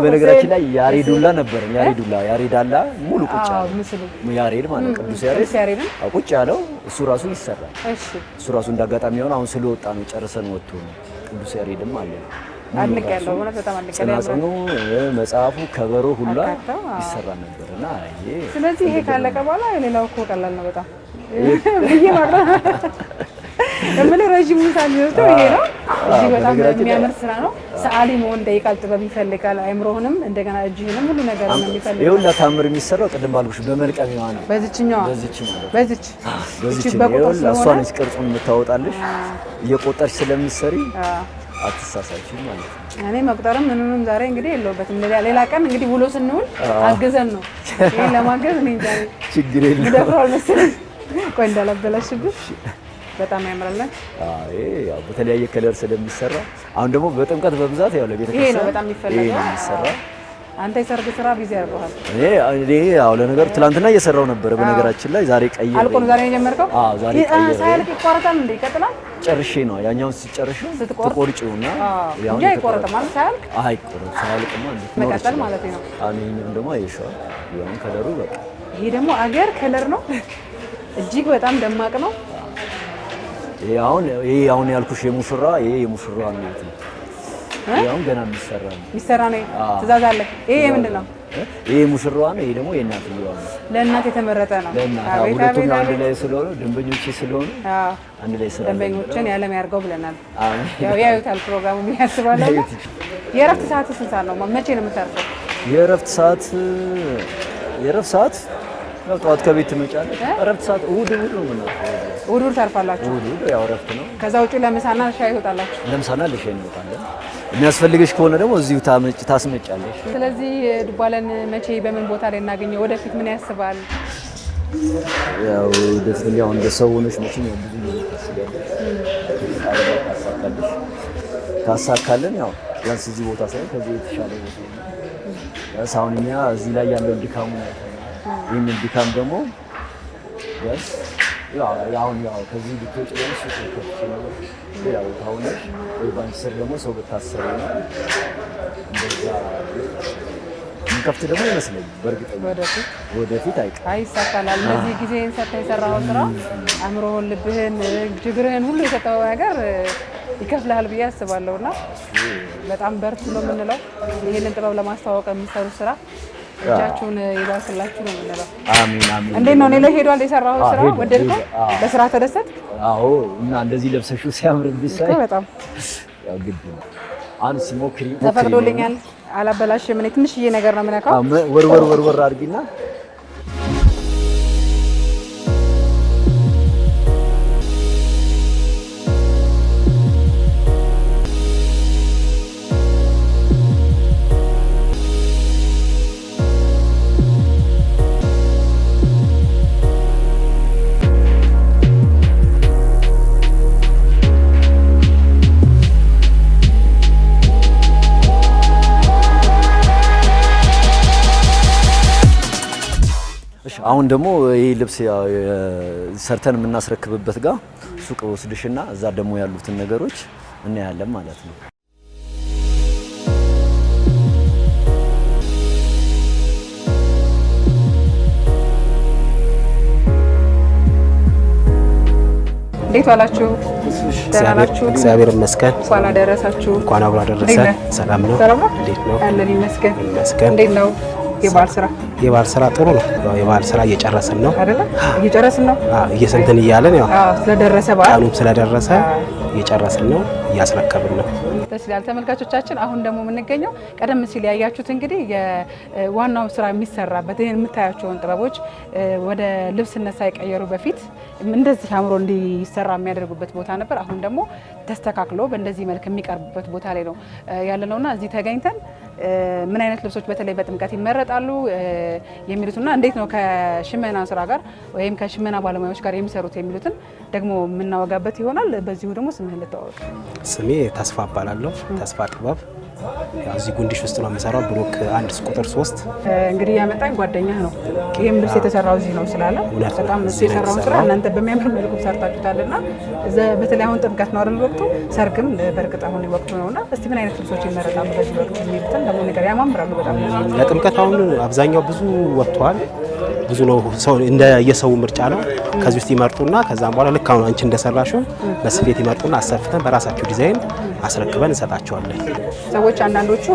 በነገራችን ላይ ያሬዱላ ነበር። ያሬዳላ ሙሉ ቁጭ ያለው ምስሉ ያሬድ ማለት ቅዱስ ያሬድ ቁጭ ያለው እሱ ራሱ ይሰራል። እሱ ራሱ እንዳጋጣሚ ሆነ አሁን ስለወጣ ነው ጨርሰን ወጥቶ ነው። ቅዱስ ያሬድም አለ አልቅ ያለው ማለት በጣም አልቅ ያለው መጽሐፉ ከበሮ ሁላ ይሰራ ነበርና ይሄ ስለዚህ ይሄ ካለቀ በኋላ የሌላው እኮ ቀላል ነው በጣም ይየማራ እምለ ረጅም ምሳሌ ነው ይሄ ነው። እዚህ በጣም የሚያምር ስራ ነው። ሰዓሊ መሆን ይጠይቃል፣ ጥበብ ይፈልጋል። አይምሮህንም እንደገና እጅህንም ሁሉ ነገር ነው የሚፈልገው። ይኸውልህ ታምር የሚሰራው ቅድም ባልኩሽ በመልቀሚያ ነው። በዚች በቁጥር ስለሆነ እሷ ነች ቅርጹን የምታወጣልሽ። እየቆጠርሽ ስለምትሰሪ አትሳሳችም ማለት ነው። እኔ መቁጠርም ምንንም ዛሬ እንግዲህ የለውበትም። ሌላ ቀን እንግዲህ ውሎ ስንውል አግዘን ነው ይሄን ለማገዝ እኔ ዛሬ ችግር የለም ምደፍራው መሰለኝ። ቆይ እንዳላበላሽብሽ በጣም ያምራል። ይሄ ያው በተለያየ ከለር ስለሚሰራ አሁን ደግሞ በጥምቀት በብዛት ያው ለቤተክርስቲያን ይሄ ነው በጣም የሚፈልገው። አንተ የሰርግ ስራ ቢዚ ያርገዋል። እኔ ያው ለነገሩ ትላንትና እየሰራው ነበር። በነገራችን ላይ ዛሬ ቀይ አልቆ ነው ዛሬ የጀመርከው? ዛሬ ቀይ ሳያልቅ ይቆረጣል እንዴ? ይቀጥላል? ጨርሼ ነው ያኛውን ሲጨርሽው ትቆርጪውና ያው አይቆረጥም ማለት ሳያልቅ አይቆረጥ ሳያልቅማ መቀጠል ማለት ነው። አሁን ደግሞ አይሻው ያው ከለሩ በቃ ይሄ ደግሞ አገር ከለር ነው። እጅግ በጣም ደማቅ ነው። ይሄ አሁን ያልኩሽ የሙሽራ ይሄ የሙሽራ ነው። ይሄው ገና የሚሰራ ነው። ትእዛዝ አለ። ይሄ ምንድን ነው? ይሄ ሙሽራዋ ነው። ይሄ ደግሞ የእናትየዋ ነው። ለእናት የተመረጠ ነው። ሁለቱም አንድ ላይ ስለሆነ ደንበኞቼ ስለሆነ አንድ ላይ ስለሆነ ደንበኞችን ያለም ያርገው ብለናል። ያው ያዩታል ፕሮግራሙ ያስባሉ። የእረፍት ሰዓት ስንት ሰዓት ነው? መቼ ነው የምታርፈው? የእረፍት ሰዓት ያው ጠዋት ከቤት ትመጫለሽ። እረፍት ሰዓት እሑድ ነው የምናርፈው። እሑድ ታርፋላችሁ? እሑድ ያው እረፍት ነው። ከዛ ውጪ ለምሳና ለሻይ ትወጣላችሁ? ለምሳና ለሻይ እንወጣለን። የሚያስፈልግሽ ከሆነ ደግሞ እዚሁ ታስመጫለሽ። ስለዚህ ዱባለን መቼ በምን ቦታ ላይ እናገኘው? ወደፊት ምን ያስባል? ያው ወደፊት ያው እንደ ሰው ሆነሽ መቼም ብዙ ካሳካልን ያው ቢያንስ እዚህ ቦታ ሳይሆን ከዚህ የተሻለ ቦታ ነው። አሁን እኛ እዚህ ላይ ያለው ድካሙ ነው። ይህንን ድካም ደግሞ ቢያንስ ያው ከዚህ ብትወጪ ደግሞ ሱቅ ከፍቼ ነው ያው ታውነሽ ወይ ባንክ ስር ደግሞ ሰው ብታሰሪ ነው እንደዛ ከፍት ደግሞ ይመስለኝ በእርግጠኝነት ወደፊት ይሳካላል። ለዚህ ጊዜ ሰጥተህ የሰራኸው ስራ አእምሮህን፣ ልብህን፣ ጅግርህን ሁሉ የሰጠኸው ነገር ይከፍልሃል ብዬ አስባለሁና በጣም በርቱ ነው የምንለው። ይሄንን ጥበብ ለማስተዋወቅ የሚሰሩ ስራ እጃችሁን ይባርክላችሁ ነው የምንለው። አሜን አሜን። እንዴት ነው? ሌላ ሄዷል የሰራኸው ስራ? ወደድከው? በስራ ተደሰት? አዎ። እና እንደዚህ ለብሰሽው ሲያምርብሽ ሳይ በጣም ያው ግድ ነው። አንቺ ሲሞክሪ ተፈቅዶልኛል። አላበላሽም። እኔ ትንሽዬ ነገር ነው የምነካው። ወርወር አድርጊና አሁን ደግሞ ይሄ ልብስ ሰርተን የምናስረክብበት ጋር ሱቅ ወስድሽና እዛ ደግሞ ያሉትን ነገሮች እናያለን ማለት ነው። እንዴት ዋላችሁ? ደህና ናችሁ? እግዚአብሔር ይመስገን። እንኳን አደረሳችሁ። እንኳን አብሮ አደረሰ። ሰላም ነው? እንዴት ነው? አለን ይመስገን። ይመስገን። እንዴት ነው የበዓል ስራ? የበዓል ስራ ጥሩ ነው። የበዓል ስራ እየጨረስን ነው አይደለ? እየጨረስን ነው። እየሰንተን እያለን ያው ስለደረሰ በዓል ቀኑም ስለደረሰ እየጨረስን ነው፣ እያስረከብን ነው። ደስ ይላል። ተመልካቾቻችን አሁን ደግሞ የምንገኘው ቀደም ሲል ያያችሁት እንግዲህ የዋናው ስራ የሚሰራበት ይሄን የምታያቸውን ጥበቦች ወደ ልብስነት ሳይቀየሩ በፊት እንደዚህ አምሮ እንዲሰራ የሚያደርጉበት ቦታ ነበር። አሁን ደግሞ ተስተካክሎ በእንደዚህ መልክ የሚቀርብበት ቦታ ላይ ነው ያለነውና እዚህ ተገኝተን ምን አይነት ልብሶች በተለይ በጥምቀት ይመረጣሉ የሚሉትና እንዴት ነው ከሽመና ስራ ጋር ወይም ከሽመና ባለሙያዎች ጋር የሚሰሩት የሚሉትን ደግሞ የምናወጋበት ይሆናል። በዚሁ ደግሞ ስምህን ልታወቅ። ስሜ ተስፋ እባላለሁ። ተስፋ ጥበብ እዚህ ጉንዲሽ ውስጥ ነው የምሰራው። ብሩክ 1 ቁጥር 3 እንግዲህ ያመጣኝ ጓደኛህ ነው። ይሄም ልብስ የተሰራው እዚህ ነው ስላለ በጣም እሱ የሰራውን ስራ እናንተ በሚያምር መልኩ ሰርታችሁታልና በተለይ አሁን ጥምቀት ነው አይደል ወቅቱ፣ ሰርግም በእርግጥ አሁን ወቅቱ ነውና እስቲ ምን አይነት ልብሶች ይመረጣሉ በዚህ ወቅት የሚሉትን ደግሞ ነገር ያማምራሉ በጣም። ለጥምቀት አሁን አብዛኛው ብዙ ወጥቷል። ብዙ ነው ሰው እንደ የሰው ምርጫ ነው። ከዚህ ውስጥ ይመርጡና ከዛም በኋላ ልክ አሁን አንቺ እንደሰራሽው በስፌት ይመርጡና አሰፍተን በራሳቸው ዲዛይን አስረክበን እንሰጣቸዋለን። ሰዎች አንዳንዶቹ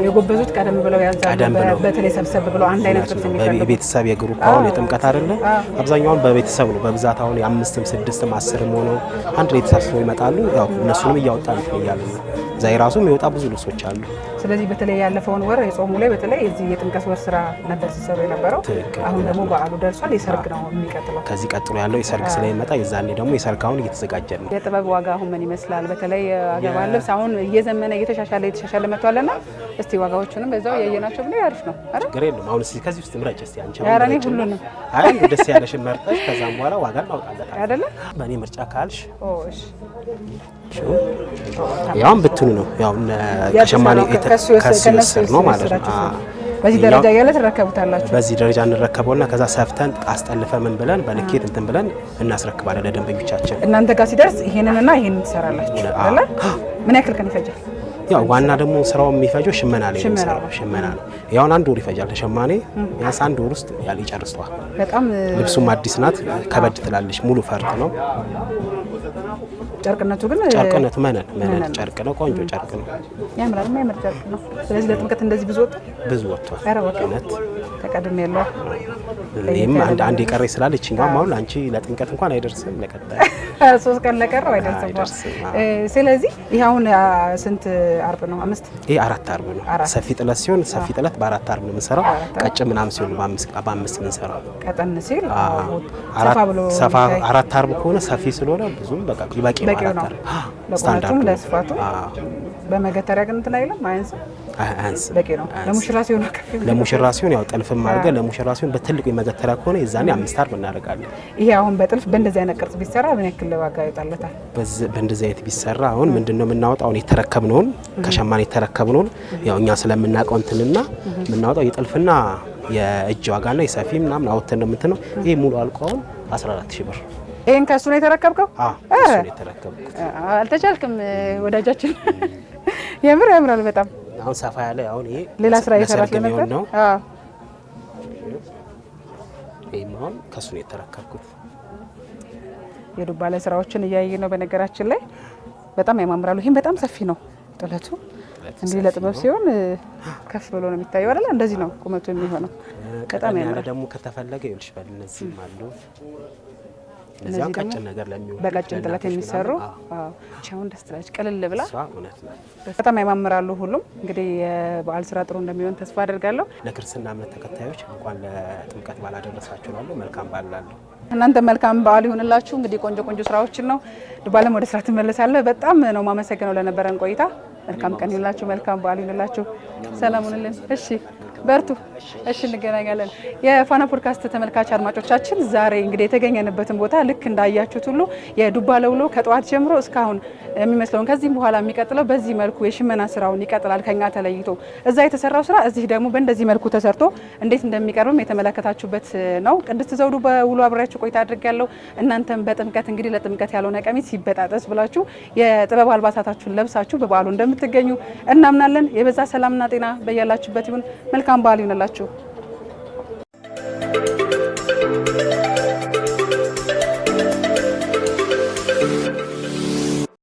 የጎበዙት ቀደም ብለው ያዛሉ። በተለይ ሰብሰብ ብለው አንድ አይነት ልብስ የሚፈልጉ በቤተሰብ የግሩፕ አሁን የጥምቀት አይደለ አብዛኛውን በቤተሰብ ነው በብዛት አሁን 5ም 6ም 10ም ሆነው አንድ ላይ ተሳስበው ይመጣሉ። ያው እነሱንም እያወጣን ይያሉ ዛይ ራሱ የሚወጣ ብዙ ልብሶች አሉ። ስለዚህ በተለይ ያለፈውን ወር የጾሙ ላይ በተለይ እዚህ የጥምቀት ወር ስራ ነበር ሲሰሩ የነበረው። አሁን ደግሞ በዓሉ ደርሷል። የሰርግ ነው የሚቀጥለው። ከዚህ ቀጥሎ ያለው የሰርግ ስለሚመጣ የዛኔ ደግሞ የሰርግ አሁን እየተዘጋጀን ነው። የጥበብ ዋጋ አሁን ምን ይመስላል? በተለይ አገባ ልብስ አሁን እየዘመነ እየተሻሻለ መጥቷልና እስቲ ዋጋዎቹንም በዛው ያየናቸው ብለ አሪፍ ነው አይደል? ችግር የለም። አሁን እስቲ ከዚህ ውስጥ ምረጭ እስቲ አንቺ ያራኔ ሁሉንም አይ ደስ ያለሽን መርጠሽ ከዛም በኋላ ዋጋ እናውቃለን አይደለ? በእኔ ምርጫ ካልሽ እሺ ያው ብትኑ ነው ያው ከሸማኔ ከስር ነው ማለት ነው። በዚህ ደረጃ ያለ ተረከቡታላችሁ። በዚህ ደረጃ እንረከበውና ከዛ ሰፍተን አስጠልፈ ምን ብለን በልኬት እንትን ብለን እናስረክባለን ለደንበኞቻችን። እናንተ ጋር ሲደርስ ይሄንንና ይሄንን ትሰራላችሁ አይደል? ምን ያክል ቀን ይፈጃል? ያው ዋና ደግሞ ስራው የሚፈጀው ሽመና ላይ ነው። ሽመና ነው። ያው 1 ወር ይፈጃል ተሸማኔ ያንስ 1 ወር ውስጥ ያለ ይጨርሰዋል። በጣም ልብሱም አዲስ ናት፣ ከበድ ትላለች። ሙሉ ፈርጥ ነው። ጨርቅነቱ ግን ጨርቅነቱ መነን ጨርቅ ነው። ቆንጆ ጨርቅ ነው። ያምራል። የሚያምር ጨርቅ ነው። ስለዚህ ለጥምቀት እንደዚህ ብዙ ወጥቷል። ኧረ ወጥቷል። ተቀድም ያለው ይሄም አንድ የቀረ ስላለ እቺኛው አሁን አንቺ ለጥምቀት እንኳን አይደርስም። ለቀጣይ 3 ቀን ለቀረው አይደርስም። ስለዚህ ይሄ አሁን ስንት አርብ ነው? 5 ይሄ 4 አርብ ነው። ሰፊ ጥለት ሲሆን ሰፊ ጥለት በ4 አርብ ነው የምንሰራው። ቀጭን ምናምን ሲሆን በ5 የምንሰራው። ቀጠን ሲል ሰፋ 4 አርብ ከሆነ ሰፊ ስለሆነ ብዙም በቃ ይበቂ ነው። ለቁመቱም ለስፋቱ በመገተሪያ ግን እንትን አይልም አያንስ በቂ ነው። ለሙሽራ ሲሆን ያው ጥልፍም አድርገን ለሙሽራ ሲሆን በትልቁ የመገተሪያ ከሆነ የዛኔ 5 አርብ እናደርጋለን። ይሄ አሁን በጥልፍ በእንደዚህ አይነት ቅርጽ ቢሰራ ምን ያክል ዋጋ ይወጣለታል? በእንደዚህ አይነት ቢሰራ አሁን ምንድነው የምናወጣው? አሁን የተረከብነውን ከሸማኔ የተረከብነውን ያው እኛ ስለምናውቀው እንትንና የምናወጣው የጥልፍና የእጅ ዋጋና የሰፊ ምናምን አውጥተን ነው የምትነው። ይሄ ሙሉ አልቆ አሁን 14000 ብር። ይሄን ከሱ ነው የተረከብከው? ከሱ ነው የተረከብኩት። አልተቻልክም ወዳጃችን። የምር ያምራል በጣም። አሁን ሰፋ ያለ አሁን ይሄ ሌላ ስራ እየሰራሽ ነበር? አዎ ይሄን ከሱ ነው የተረከብኩት። የዱባለ ስራዎችን እያየን ነው። በነገራችን ላይ በጣም ያማምራሉ። ይሄን በጣም ሰፊ ነው ጥለቱ። እንግዲህ ለጥበብ ሲሆን ከፍ ብሎ ነው የሚታየው አይደል? እንደዚህ ነው ቁመቱ የሚሆነው። በጣም ያምራል። ደግሞ ከተፈለገ ይልሽ በል እነዚህም አሉ። እነዚህም ቀጭን ነገር ለሚሆን በቀጭን ጥለት የሚሰሩ ቻውን ደስ ትላለች ቅልል ብላ። በጣም ያማምራሉ። ሁሉም እንግዲህ የበዓል ስራ ጥሩ እንደሚሆን ተስፋ አደርጋለሁ። ለክርስትና እምነት ተከታዮች እንኳን ለጥምቀት በዓል አደረሳችሁ እላለሁ። መልካም በዓል እላለሁ። እናንተ መልካም በዓል ይሁንላችሁ። እንግዲህ ቆንጆ ስራዎችን ነው ዱባለም ወደ ስራ ትመለሳለህ። በጣም ነው ማመሰግነው ለነበረን ቆይታ። መልካም ቀን ይሁንላችሁ። መልካም በዓል ይሁንላችሁ። ሰላም ሁኑልን። እሺ በርቱ። እሺ እንገናኛለን። የፋና ፖድካስት ተመልካች አድማጮቻችን ዛሬ እንግዲህ የተገኘንበትን ቦታ ልክ እንዳያችሁት ሁሉ የዱባለ ውሎ ከጠዋት ጀምሮ እስካሁን የሚመስለውን ከዚህም በኋላ የሚቀጥለው በዚህ መልኩ የሽመና ስራውን ይቀጥላል ከኛ ተለይቶ። እዛ የተሰራው ስራ እዚህ ደግሞ በእንደዚህ መልኩ ተሰርቶ እንዴት እንደሚቀርብም የተመለከታችሁበት ነው። ቅድስት ዘውዱ በውሎ አብሬያችሁ ቆይታ አድርጌያለሁ። እናንተም በጥምቀት እንግዲህ ለጥምቀት ያልሆነ ቀሚስ ሲበጣጠስ ብላችሁ የጥበብ አልባሳታችሁን ለብሳችሁ በበዓሉ እንደምትገኙ እናምናለን። የበዛ ሰላምና ጤና በያላችሁበት ይሁን። መልካም በዓል ይሁንላችሁ።